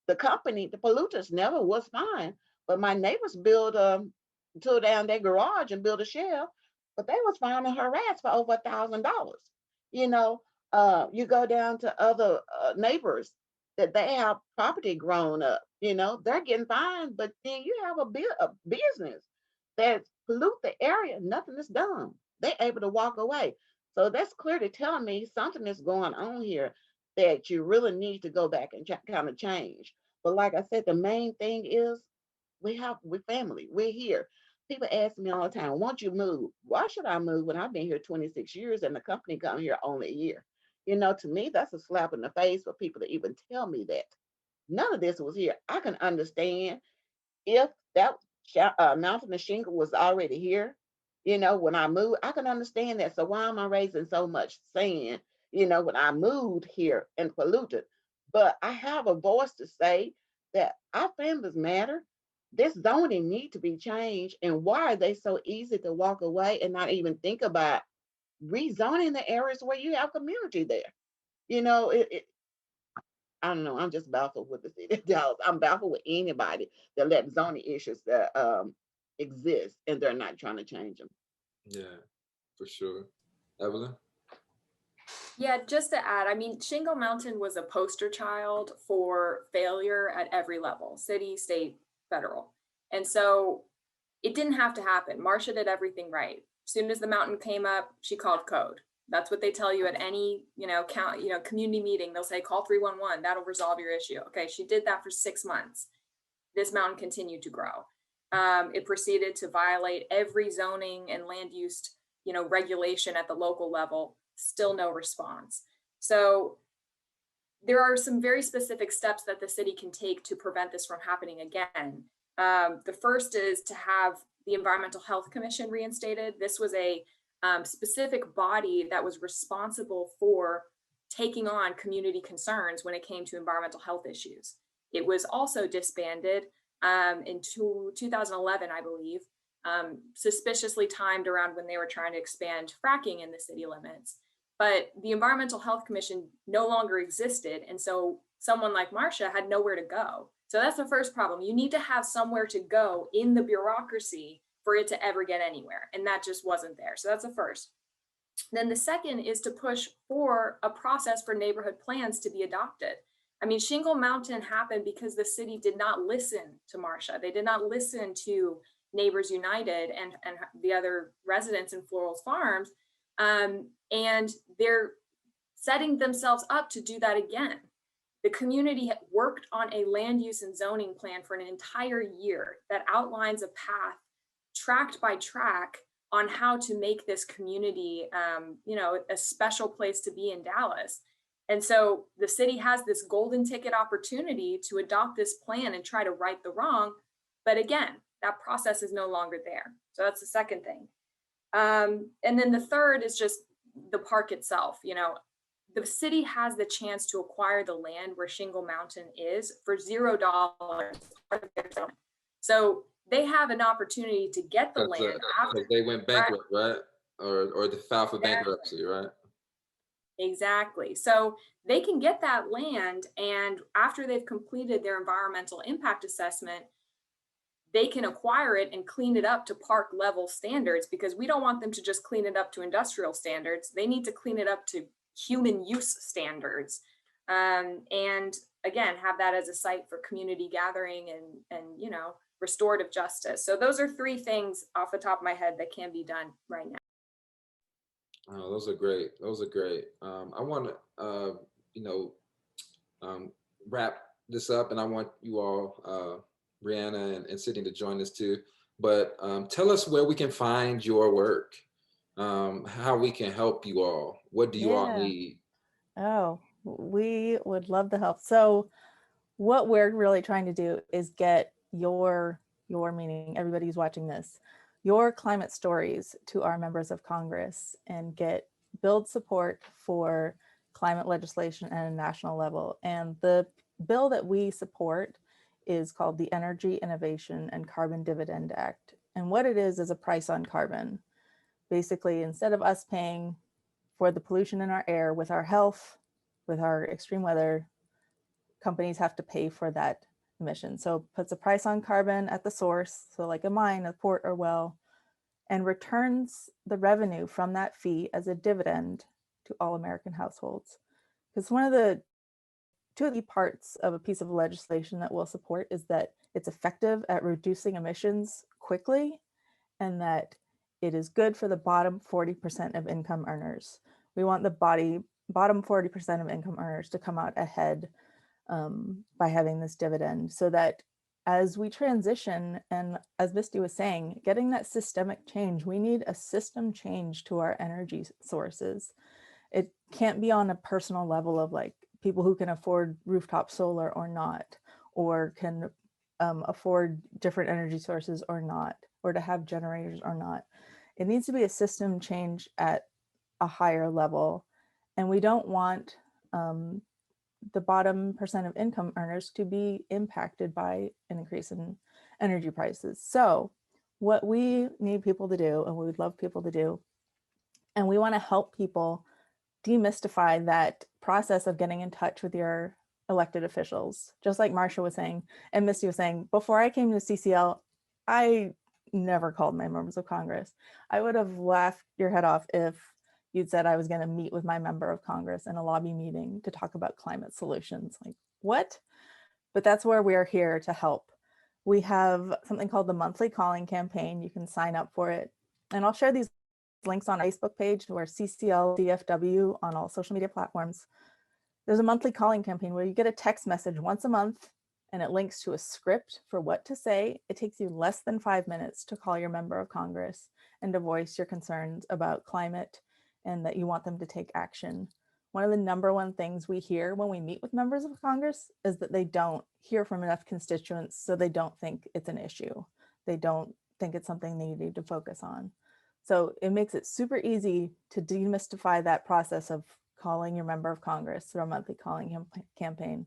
the company, the polluters never was fine. But my neighbors built tore down their garage and built a shell, but they was fined and harassed for over $1,000. You know, you go down to other neighbors that they have property grown up. They're getting fined, but then you have a business that pollute the area. Nothing is done. They're able to walk away. So that's clearly telling me something is going on here that you really need to go back and kind of change. But like I said, the main thing is we're family. We're here. People ask me all the time, won't you move? Why should I move when I've been here 26 years and the company come here only a year? To me, that's a slap in the face for people to even tell me that. None of this was here. I can understand if that mountain of shingle was already here, when I moved, I can understand that. So why am I raising so much sand, when I moved here and polluted? But I have a voice to say that our families matter. This zoning need to be changed. And why are they so easy to walk away and not even think about rezoning the areas where you have community there? I don't know. I'm just baffled with the city of Dallas. I'm baffled with anybody that let zoning issues that exist and they're not trying to change them. Yeah, for sure. Evelyn? Yeah, just to add, I mean, Shingle Mountain was a poster child for failure at every level, city, state, federal. And so it didn't have to happen. Marsha did everything right. As soon as the mountain came up, she called code. That's what they tell you at any, community meeting. They'll say, call 311, that'll resolve your issue. Okay, she did that for 6 months. This mountain continued to grow. It proceeded to violate every zoning and land use, regulation at the local level still no response. So there are some very specific steps that the city can take to prevent this from happening again. The first is to have the Environmental Health Commission reinstated. This was a specific body that was responsible for taking on community concerns when it came to environmental health issues. It was also disbanded in 2011, I believe, suspiciously timed around when they were trying to expand fracking in the city limits. But the Environmental Health Commission no longer existed. And so someone like Marsha had nowhere to go. So that's the first problem. You need to have somewhere to go in the bureaucracy for it to ever get anywhere. And that just wasn't there. So that's the first. Then the second is to push for a process for neighborhood plans to be adopted. I mean, Shingle Mountain happened because the city did not listen to Marsha. They did not listen to Neighbors United and the other residents in Floral's Farms. And they're setting themselves up to do that again. The community had worked on a land use and zoning plan for an entire year that outlines a path tract by track on how to make this community, a special place to be in Dallas. And so the city has this golden ticket opportunity to adopt this plan and try to right the wrong. But again, that process is no longer there. So that's the second thing. And then the third is just the park itself. The city has the chance to acquire the land where Shingle Mountain is for $0. So they have an opportunity to get the land after they went bankrupt, right? Or they filed for bankruptcy, right? Exactly. So they can get that land, and after they've completed their environmental impact assessment, they can acquire it and clean it up to park level standards, because we don't want them to just clean it up to industrial standards. They need to clean it up to human use standards. And again, have that as a site for community gathering and restorative justice. So those are three things off the top of my head that can be done right now. Oh, those are great. Those are great. I want to, wrap this up, and I want you all, Breanna and Sydney, to join us too. But tell us where we can find your work, how we can help you all. What do you all need? Oh, we would love the help. So what we're really trying to do is get your meaning, everybody who's watching this, your climate stories to our members of Congress and build support for climate legislation at a national level. And the bill that we support is called the Energy Innovation and Carbon Dividend Act. And what it is a price on carbon. Basically, instead of us paying for the pollution in our air with our health, with our extreme weather, companies have to pay for that emission. So puts a price on carbon at the source, so like a mine, a port, or well, and returns the revenue from that fee as a dividend to all American households. Because two of the parts of a piece of legislation that we'll support is that it's effective at reducing emissions quickly, and that it is good for the bottom 40% of income earners. We want the bottom 40% of income earners to come out ahead by having this dividend, so that as we transition, and as Misti was saying, getting that systemic change, we need a system change to our energy sources. It can't be on a personal level of like people who can afford rooftop solar or not, or can afford different energy sources or not, or to have generators or not. It needs to be a system change at a higher level. And we don't want the bottom percent of income earners to be impacted by an increase in energy prices. So what we need people to do, and we would love people to do, and we want to help people demystify that process of getting in touch with your elected officials. Just like Marsha was saying, and Misti was saying, before I came to CCL, I never called my members of Congress. I would have laughed your head off if you'd said I was going to meet with my member of Congress in a lobby meeting to talk about climate solutions. Like, what? But that's where we are here to help. We have something called the monthly calling campaign. You can sign up for it. And I'll share these links on our Facebook page, or CCL DFW on all social media platforms. There's a monthly calling campaign where you get a text message once a month, and it links to a script for what to say. It takes you less than 5 minutes to call your member of Congress and to voice your concerns about climate and that you want them to take action. One of the number one things we hear when we meet with members of Congress is that they don't hear from enough constituents, so they don't think it's an issue. They don't think it's something they need to focus on. So it makes it super easy to demystify that process of calling your member of Congress through a monthly calling campaign.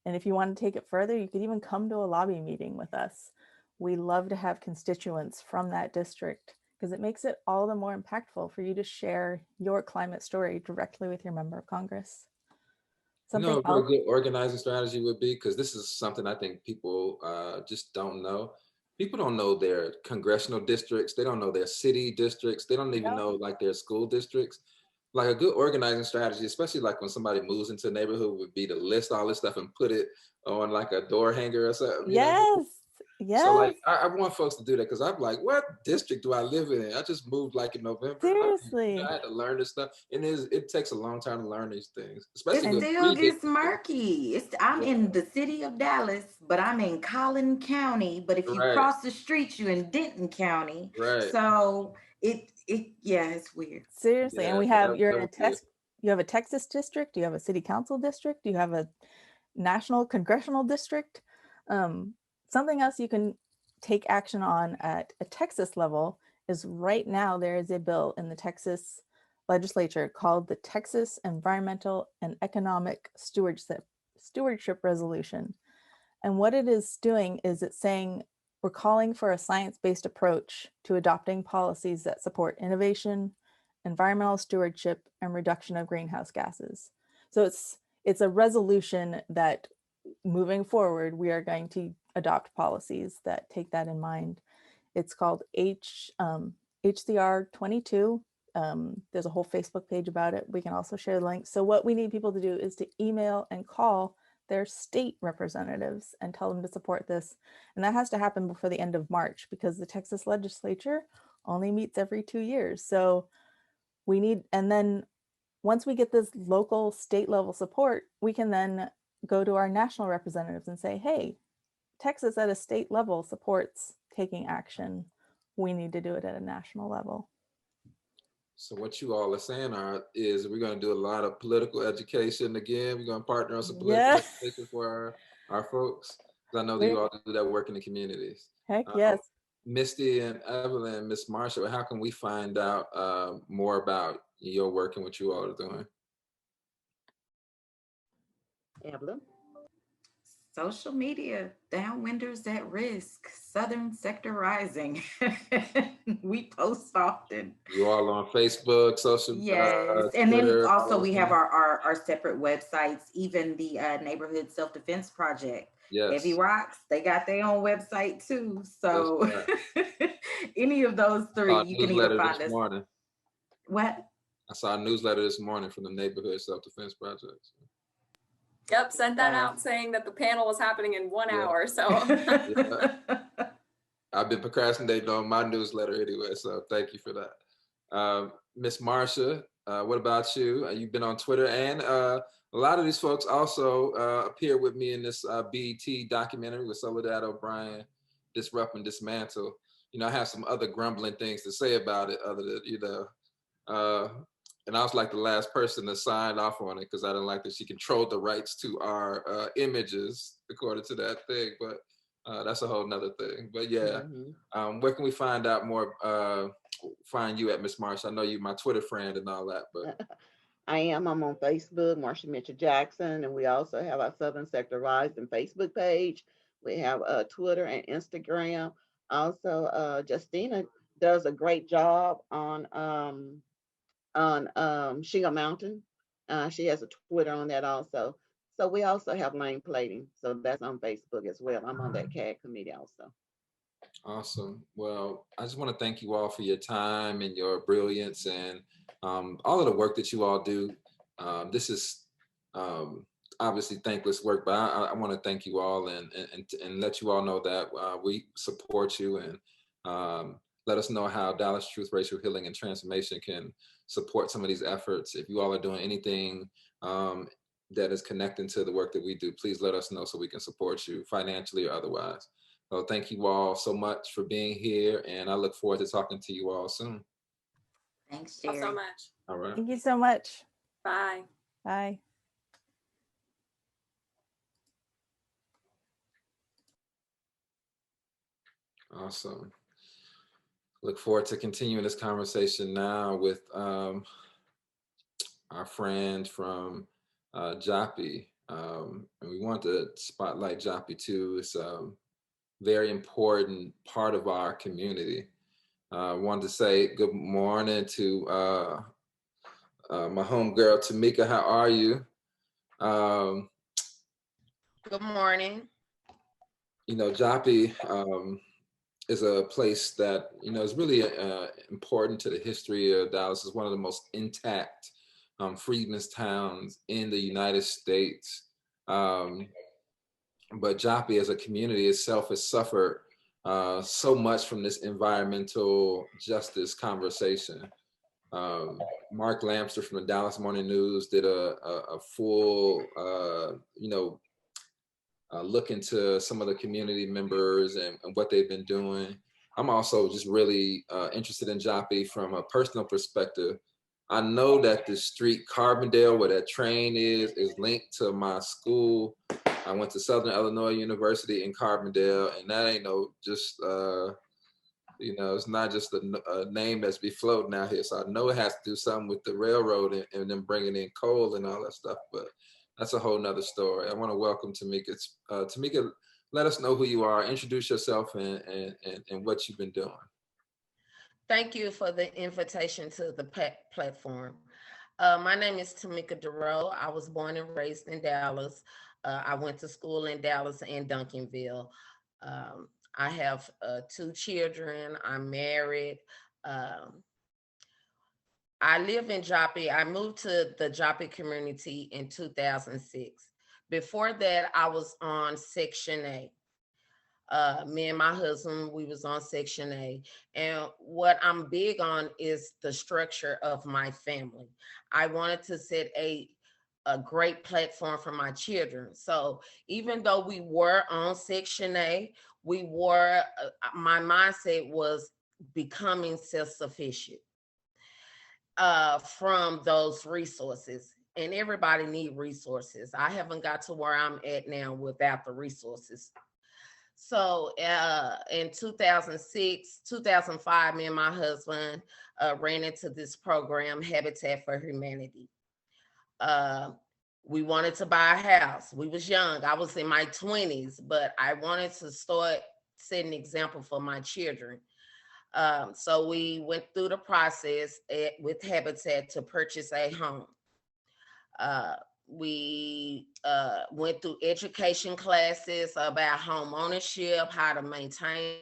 And if you want to take it further, you could even come to a lobby meeting with us. We love to have constituents from that district because it makes it all the more impactful for you to share your climate story directly with your member of Congress. Something You know, a else. really good organizing strategy would be, because this is something I think people just don't know. People don't know their congressional districts. They don't know their city districts. They don't even know like their school districts. Like a good organizing strategy, especially like when somebody moves into a neighborhood, would be to list all this stuff and put it on like a door hanger or something. You know? Yes. So like I want folks to do that, because I'm like, what district do I live in? I just moved like in November. Seriously. I had to learn this stuff. And it takes a long time to learn these things, especially It with still gets murky. I'm in the city of Dallas, but I'm in Collin County. But if you cross the street, you're in Denton County. Right. So it's weird. Seriously. And we have you have a Texas district, you have a city council district, you have a national congressional district. Something else you can take action on at a Texas level is right now there is a bill in the Texas legislature called the Texas Environmental and Economic Stewardship Resolution. And what it is doing is it's saying we're calling for a science-based approach to adopting policies that support innovation, environmental stewardship, and reduction of greenhouse gases. So it's a resolution that moving forward, we are going to adopt policies that take that in mind. It's called HCR 22. There's a whole Facebook page about it. We can also share the link. So what we need people to do is to email and call their state representatives and tell them to support this. And that has to happen before the end of March, because the Texas legislature only meets every 2 years. So we need, and then once we get this local state level support, we can then go to our national representatives and say, hey, Texas at a state level supports taking action. We need to do it at a national level. So what you all are saying is we're going to do a lot of political education again. We're going to partner on some political education for our folks. Because I know that you all do that work in the communities. Heck yes. Misti and Evelyn, Miss Marsha, how can we find out more about your work and what you all are doing? Evelyn? Social media, Downwinders at Risk, Southern Sector Rising. We post often. You all on Facebook, social yes, and Twitter, then also we have our separate websites, even the Neighborhood Self-Defense Project. Yes. Heavy Rocks, they got their own website too. So any of those three, you can either find us. Morning. What? I saw a newsletter this morning from the Neighborhood Self-Defense Project. Yep, sent that out saying that the panel was happening in 1 hour. So I've been procrastinating on my newsletter anyway, so thank you for that. Miss Marsha, what about you? You've been on Twitter, and a lot of these folks also appear with me in this BET documentary with Soledad O'Brien, Disrupt and Dismantle. You know, I have some other grumbling things to say about it, other than, and I was like the last person to sign off on it because I didn't like that she controlled the rights to our images according to that thing. But that's a whole nother thing. But yeah, where can we find out more? Find you at, Miss Marsha? I know you my Twitter friend and all that, but I'm on Facebook, Marsha Mitchell Jackson, and we also have our Southern Sector Rising Facebook page. We have Twitter and Instagram. Also, Justina does a great job on Shingle Mountain. She has a Twitter on that also. So we also have lane plating. So that's on Facebook as well. I'm on that CAG committee also. Awesome. Well, I just want to thank you all for your time and your brilliance and all of the work that you all do. This is obviously thankless work, but I want to thank you all and let you all know that we support you, and let us know how Dallas Truth, Racial Healing, and Transformation can support some of these efforts. If you all are doing anything that is connecting to the work that we do, please let us know so we can support you financially or otherwise. So thank you all so much for being here, and I look forward to talking to you all soon. Thanks, Thank you Jerry. so much. All right. Thank you so much. Bye. Bye. Awesome. Look forward to continuing this conversation now with our friend from Joppa. And we want to spotlight Joppa too. It's a very important part of our community. I wanted to say good morning to my homegirl, Temeckia. How are you? Good morning. You know, Joppa is a place that, you know, is really important to the history of Dallas. It's one of the most intact freedmen's towns in the United States. But Joppa as a community itself has suffered so much from this environmental justice conversation. Mark Lamster from the Dallas Morning News did a full, look into some of the community members and what they've been doing. I'm also just really interested in Joppa from a personal perspective. I know that the street Carbondale, where that train is linked to my school. I went to Southern Illinois University in Carbondale, and that ain't no just, it's not just a name that's be floating out here. So I know it has to do something with the railroad and them bringing in coal and all that stuff, but that's a whole nother story. I want to welcome Temeckia. Temeckia, let us know who you are, introduce yourself and what you've been doing. Thank you for the invitation to the platform. My name is Temeckia Derrough. I was born and raised in Dallas. I went to school in Dallas and Duncanville. I have 2 children. I'm married. I live in Joppa. I moved to the Joppa community in 2006. Before that, I was on Section A. Me and my husband, we was on Section A. And what I'm big on is the structure of my family. I wanted to set a great platform for my children. So even though we were on Section A, my mindset was becoming self-sufficient from those resources. And everybody need resources. I haven't got to where I'm at now without the resources. So in 2006, 2005, me and my husband ran into this program, Habitat for Humanity. We wanted to buy a house. We was young. I was in my 20s, but I wanted to start setting an example for my children. So we went through the process with Habitat to purchase a home. We went through education classes about home ownership, how to maintain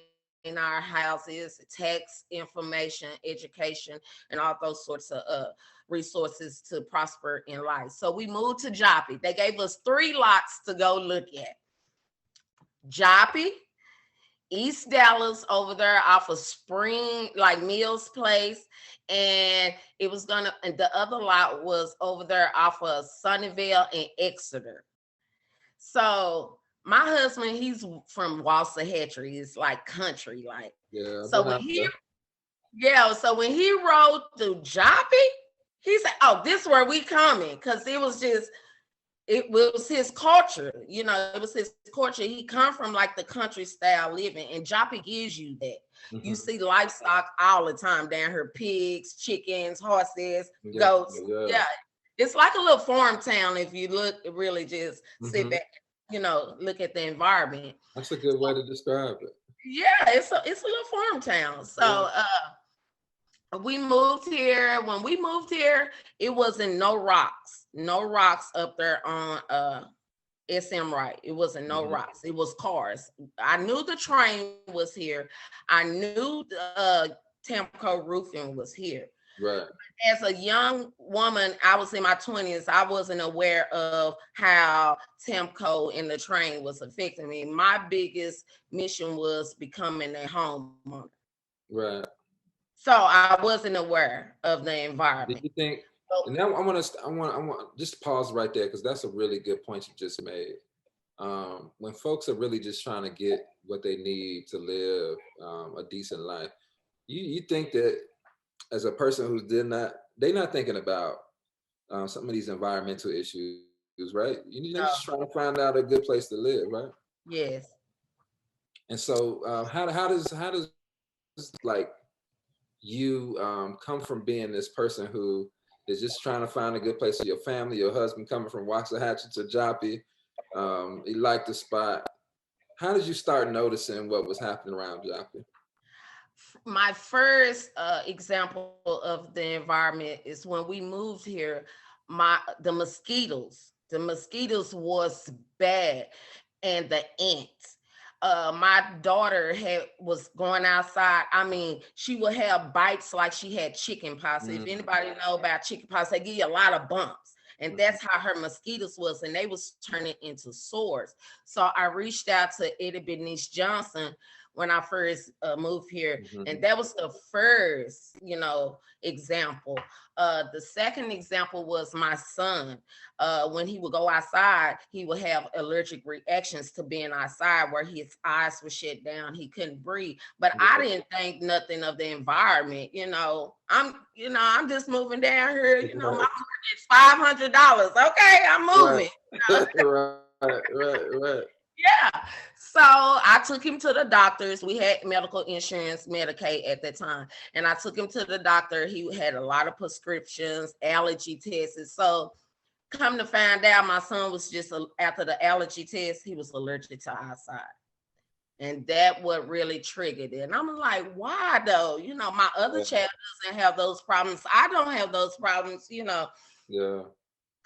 our houses, tax information, education, and all those sorts of resources to prosper in life. So we moved to Joppa. They gave us 3 lots to go look at. Joppa, East Dallas over there off of Spring, like Mills Place. And it was and the other lot was over there off of Sunnyvale and Exeter. So my husband, he's from Waxahachie. It's like country, like. Yeah. So when he rode through Joppa, he said, "Oh, this is where we coming," because it was his culture, it was his culture. He come from like the country style living, and Joppa gives you that. Mm-hmm. You see livestock all the time down here, pigs, chickens, horses, goats. Yeah. It's like a little farm town if you look, really just sit back, look at the environment. That's a good way to describe it. Yeah, it's a little farm town. So we moved here. When we moved here, it wasn't no rocks up there on SM Wright. It wasn't no rocks. It was cars. I knew the train was here. I knew the Temeckia roofing was here. Right. As a young woman, I was in my 20s. I wasn't aware of how Temeckia and the train was affecting me. My biggest mission was becoming a homeowner. Right. So I wasn't aware of the environment. Did you think? And now I want just pause right there, because that's a really good point you just made. When folks are really just trying to get what they need to live a decent life, you think that as a person who they're not thinking about some of these environmental issues, right? They're just trying to find out a good place to live, right? Yes. And so how does like you come from being this person who is just trying to find a good place for your family, your husband coming from Waxahachie to Joppa, he liked the spot. How did you start noticing what was happening around Joppa? My first example of the environment is when we moved here. The mosquitoes was bad, and the ants. My daughter was going outside. I mean, she would have bites like she had chicken pox. If anybody know about chicken pox, they give you a lot of bumps. And that's how her mosquitoes was, and they was turning into sores. So I reached out to Eddie Bernice Johnson when I first moved here, and that was the first, example. The second example was my son. When he would go outside, he would have allergic reactions to being outside, where his eyes were shut down, he couldn't breathe. But I didn't think nothing of the environment. I'm just moving down here. My mortgage is $500. Okay, I'm moving. Right. Yeah. So I took him to the doctors. We had medical insurance, Medicaid at that time. And I took him to the doctor. He had a lot of prescriptions, allergy tests. So come to find out, my son was just, after the allergy test, he was allergic to outside. And that what really triggered it. And I'm like, why though? My other child doesn't have those problems. I don't have those problems, Yeah.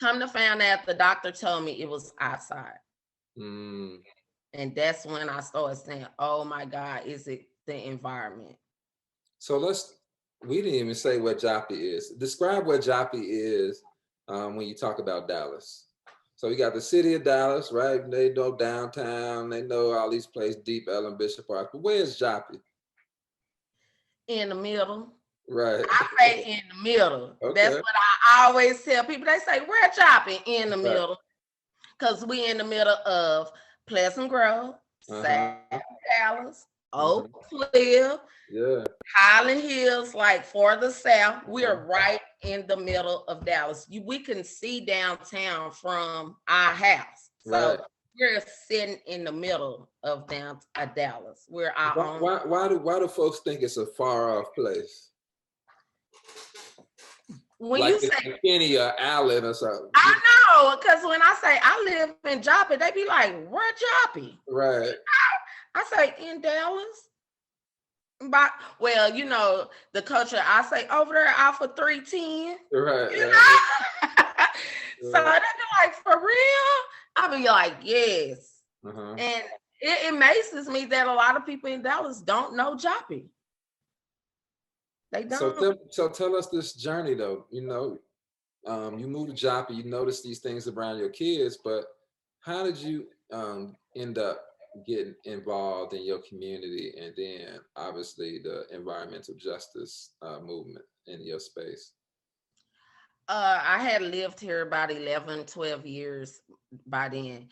Come to find out, the doctor told me it was outside. And that's when I started saying, oh my God, is it the environment? So we didn't even say what Joppa is. Describe what Joppa is when you talk about Dallas. So you got the city of Dallas, right? They know downtown, they know all these places, Deep Ellen, Bishop Park, but where's Joppa? In the middle. Right. I say in the middle. Okay. That's what I always tell people. They say, where Joppa? In the middle. Because we in the middle of Pleasant Grove, South Dallas, Oak Cliff, Highland Hills, like farther south. We are right in the middle of Dallas. We can see downtown from our house. So we're sitting in the middle of Dallas. We're our own. Why do folks think it's a far off place? When like you say Kenny or Allen or something. I know, because when I say I live in Joppa, they be like, where Joppa? Right. I say in Dallas. But the culture, I say over there out for 310. Right. So they be like, for real? I be like, yes. And it amazes me that a lot of people in Dallas don't know Joppa. They don't. So tell us this journey though. You moved to Joppa, you noticed these things around your kids, but how did you end up getting involved in your community, and then obviously the environmental justice movement in your space? I had lived here about 11, 12 years by then.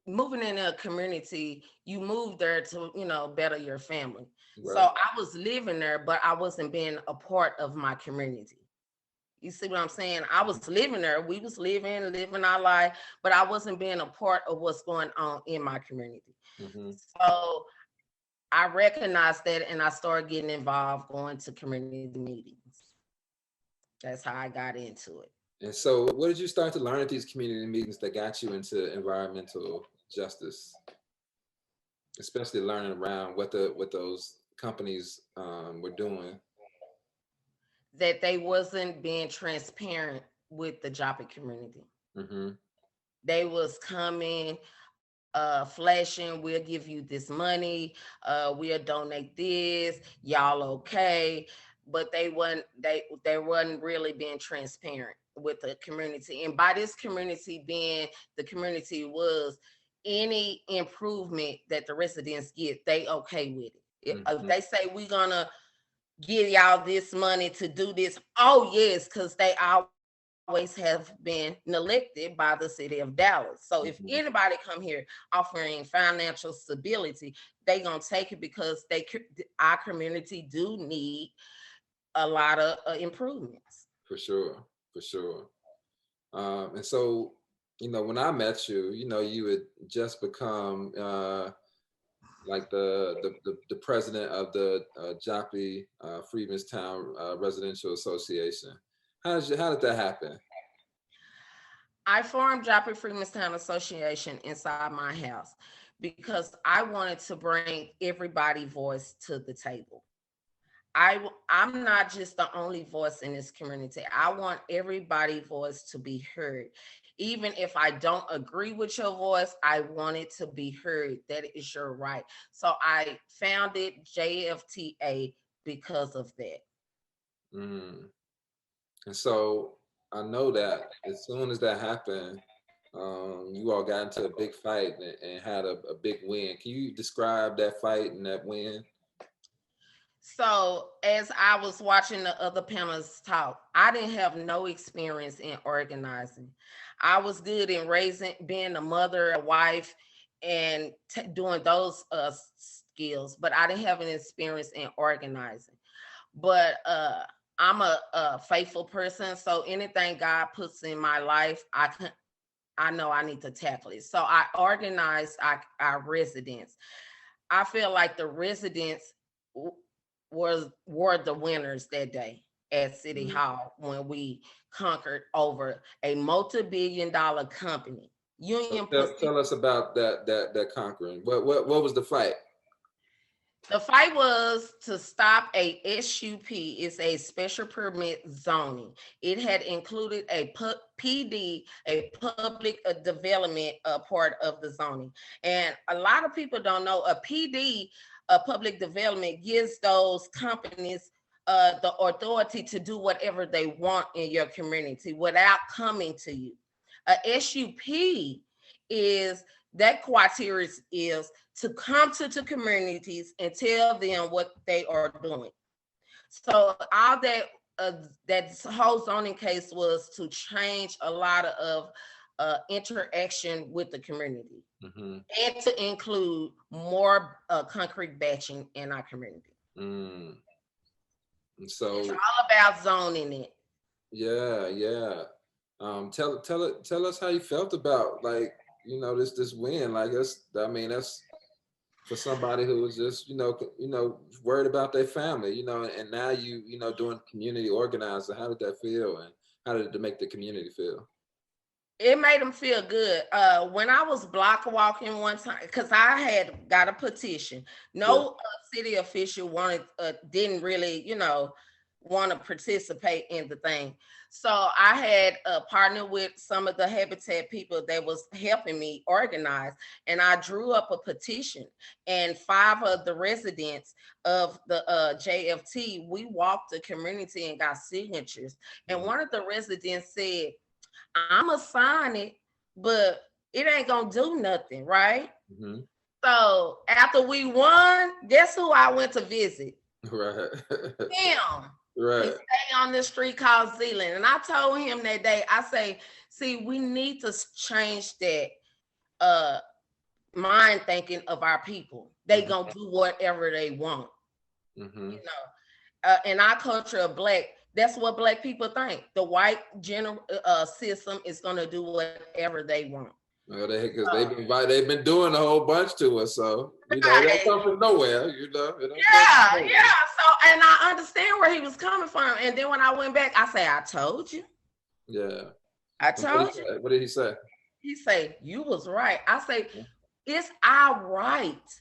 Moving in a community, you move there to, better your family. Right. So I was living there, but I wasn't being a part of my community. You see what I'm saying? I was living there. We was living our life, but I wasn't being a part of what's going on in my community. So I recognized that, and I started getting involved, going to community meetings. That's how I got into it. And so what did you start to learn at these community meetings that got you into environmental justice, especially learning around what those companies were doing? That they wasn't being transparent with the Joppa community. They was coming, flashing, we'll give you this money, we'll donate this, y'all okay. But they wasn't really being transparent with the community. And by this community being the community was any improvement that the residents get, they okay with it. If they say we're gonna give y'all this money to do this, oh yes, because they always have been neglected by the city of Dallas. So if anybody come here offering financial stability, they gonna take it because our community do need a lot of improvements. For sure, for sure. And so, when I met you, you had just become like the president of the Joppa Freedmanstown Residential Association. How did that happen? I formed Joppa Freedmanstown Association inside my house because I wanted to bring everybody's voice to the table. I'm not just the only voice in this community. I want everybody's voice to be heard. Even if I don't agree with your voice, I want it to be heard. That is your right. So I founded JFTA because of that. And so I know that as soon as that happened, you all got into a big fight and had a big win. Can you describe that fight and that win? So as I was watching the other panelists talk, I didn't have no experience in organizing. I was good in being a mother, a wife, and doing those skills, but I didn't have an experience in organizing. But I'm a faithful person, so anything God puts in my life, I know I need to tackle it. So I organized our residents. I feel like the residents were the winners that day at City Hall when we conquered over a multi-billion-dollar company. Tell us about that conquering. What was the fight? The fight was to stop a SUP. It's a special permit zoning. It had included a PD, a public development part of the zoning. And a lot of people don't know a PD, a public development, gives those companies the authority to do whatever they want in your community without coming to you. A SUP is, that criteria is to come to the communities and tell them what they are doing. So all that whole zoning case was to change a lot of interaction with the community and to include more concrete batching in our community. So it's all about zoning it. Yeah. Tell us how you felt about, like, this win. Like, that's for somebody who was just worried about their family, and now doing community organizing. How did that feel, and how did it make the community feel? It made them feel good. When I was block walking one time, because I had got a petition, city official didn't really want to participate in the thing. So I had partnered with some of the Habitat people that was helping me organize, and I drew up a petition, and 5 of the residents of the JFT, we walked the community and got signatures. And one of the residents said, "I'm gonna sign it, but it ain't gonna do nothing, right?" So after we won, guess who I went to visit? Right. Him. Right. He stayed on this street called Zealand. And I told him that day, I say, see, we need to change that mind thinking of our people. They gonna do whatever they want. In our culture of Black, that's what Black people think. The white general system is gonna do whatever they want. Well, they've been doing a whole bunch to us, so they don't come from nowhere, So, and I understand where he was coming from. And then when I went back, I say, I told you. Yeah. I told you. What did he say? He say, you was right. I say, it's our right.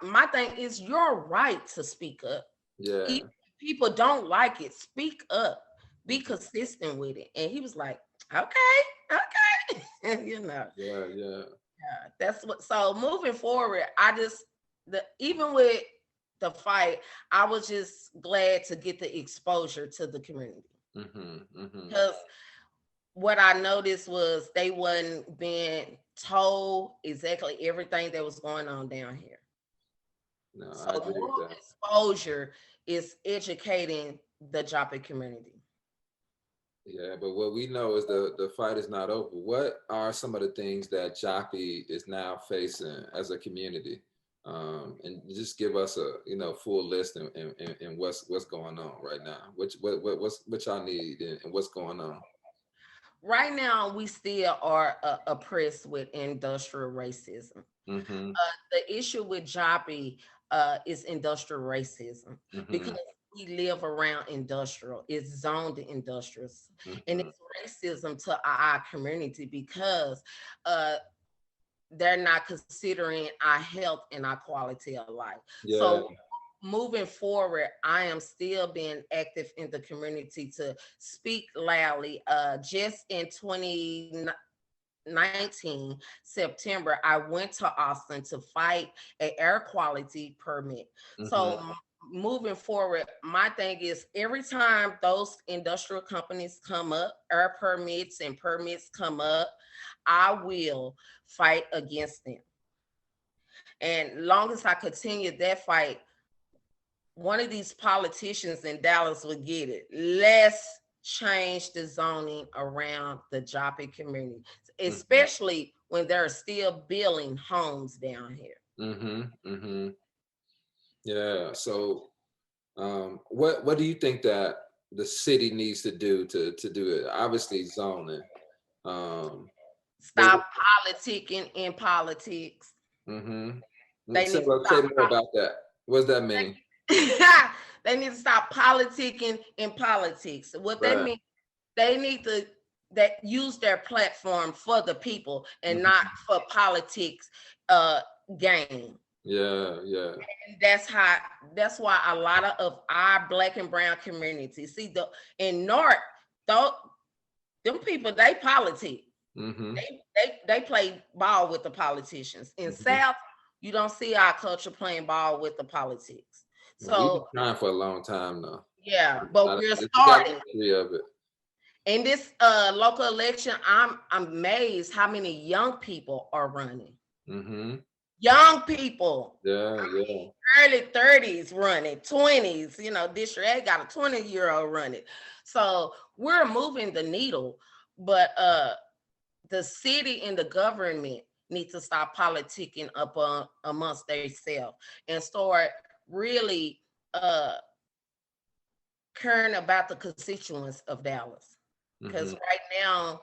My thing is your right to speak up. Yeah. If people don't like it, speak up. Be consistent with it. And he was like, okay. Yeah. That's what. So moving forward, even with the fight, I was just glad to get the exposure to the community. Because what I noticed was they wasn't being told exactly everything that was going on down here. No, so I agree with that. Exposure is educating the Joppa community. Yeah, but what we know is the fight is not over. What are some of the things that Joppa is now facing as a community? And just give us a full list and what's going on right now. What y'all need and what's going on? Right now, we still are oppressed with industrial racism. Mm-hmm. The issue with Joppa is industrial racism Mm-hmm. because we live around industrial. It's zoned industrial, and Mm-hmm. it's racism to our community because they're not considering our health and our quality of life. Yeah. So moving forward, I am still being active in the community to speak loudly. Just in 2019 September, I went to Austin to fight an air quality permit. Mm-hmm. So moving forward, my thing is every time those industrial companies come up, air permits and permits come up, I will fight against them. And long as I continue that fight, one of these politicians in Dallas would get it. Let's change the zoning around the Joppa community, especially when they're still building homes down here. Mm-hmm. Mm-hmm. Yeah. So what do you think that the city needs to do to do it? Obviously zoning. Stop politicking in politics. Mm-hmm. They Say need to more about that. What does that mean? They need to stop politicking in politics. What they mean, they need to use their platform for the people and not for politics gain. Yeah. And that's why a lot of our Black and brown communities, see, in North, them people, they politic. Mm-hmm. They play ball with the politicians. In South, you don't see our culture playing ball with the politics. So we've been trying for a long time now. Yeah, but we're starting. Of it. In this local election, I'm amazed how many young people are running. Mm-hmm. Young people. Yeah. Early 30s running, 20s. District 8 got a 20-year-old running. So we're moving the needle, but the city and the government need to stop politicking up amongst themselves and start really caring about the constituents of Dallas. Because right now,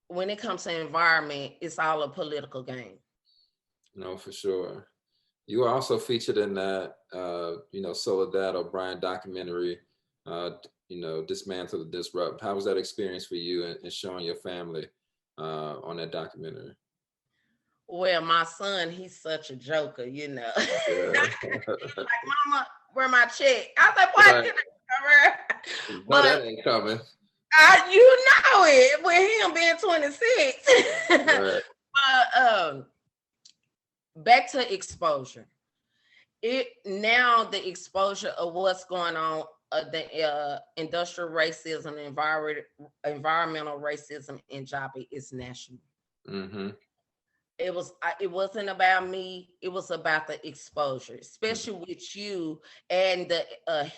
when it comes to environment, it's all a political game. No, for sure. You were also featured in that, Soledad O'Brien documentary, Dismantle the Disrupt. How was that experience for you and showing your family on that documentary? Well, my son, he's such a joker, Yeah. Like, Mama, where my check? I was like, what? Right. But that ain't coming. You know it with him being 26. Right. But back to exposure. The exposure of what's going on, the industrial racism, environmental racism in Joppa is national. Mm-hmm. It wasn't about me. It was about the exposure, especially with you and the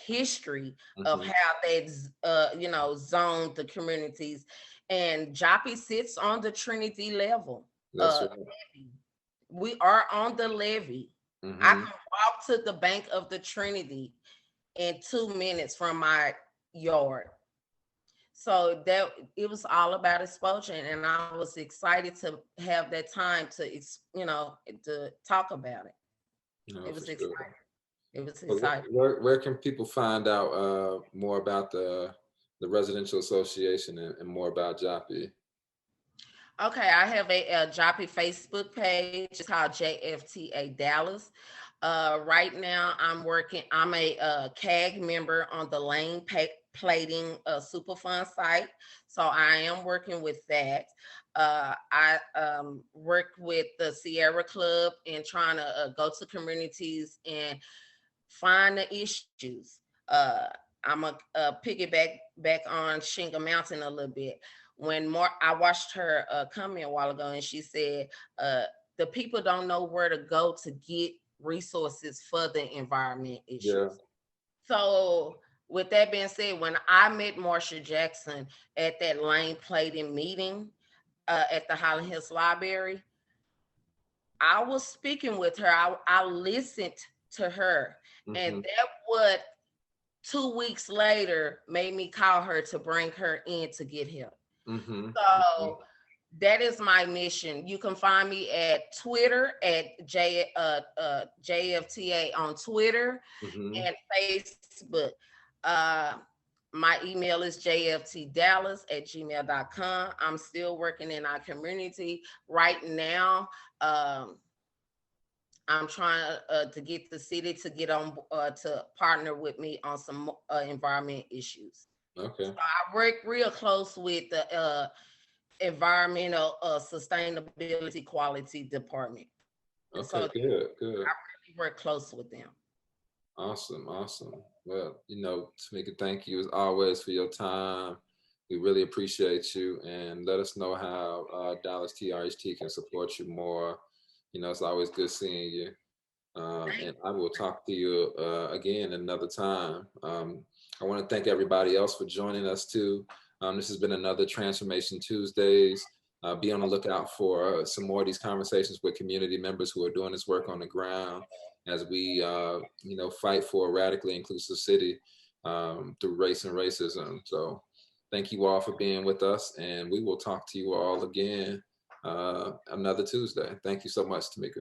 history of how they, zoned the communities. And Joppa sits on the Trinity level. That's right. We are on the levee. I can walk to the bank of the Trinity in 2 minutes from my yard. So that it was all about exposure, and I was excited to have that time to talk about it. No, it was exciting. Sure. It was exciting. Where can people find out more about the residential association and more about Joppa? Okay, I have a Joppa Facebook page. It's called JFTA Dallas. Right now, I'm a CAG member on the Lane Plating Superfund site. So I am working with that. I work with the Sierra Club and trying to go to communities and find the issues. I'm a piggyback on Shinga Mountain a little bit. When I watched her comment a while ago, and she said the people don't know where to go to get resources for the environment issues. Yeah. So with that being said, when I met Marsha Jackson at that lane plating meeting at the Highland Hills Library, I was speaking with her. I listened to her. And that what 2 weeks later made me call her to bring her in to get help. So that is my mission. You can find me at Twitter at JFTA on Twitter and Facebook. My email is jftdallas@gmail.com. I'm still working in our community right now. I'm trying to get the city to get on to partner with me on some environment issues. Okay. So I work real close with the environmental sustainability quality department. Okay, so good. I really work close with them. Awesome. Well, Temeckia, thank you as always for your time. We really appreciate you, and let us know how Dallas TRHT can support you more. It's always good seeing you. And I will talk to you again another time. I want to thank everybody else for joining us too. This has been another Transformation Tuesdays. Be on the lookout for some more of these conversations with community members who are doing this work on the ground as we, fight for a radically inclusive city through race and racism. So thank you all for being with us, and we will talk to you all again another Tuesday. Thank you so much, Temeckia.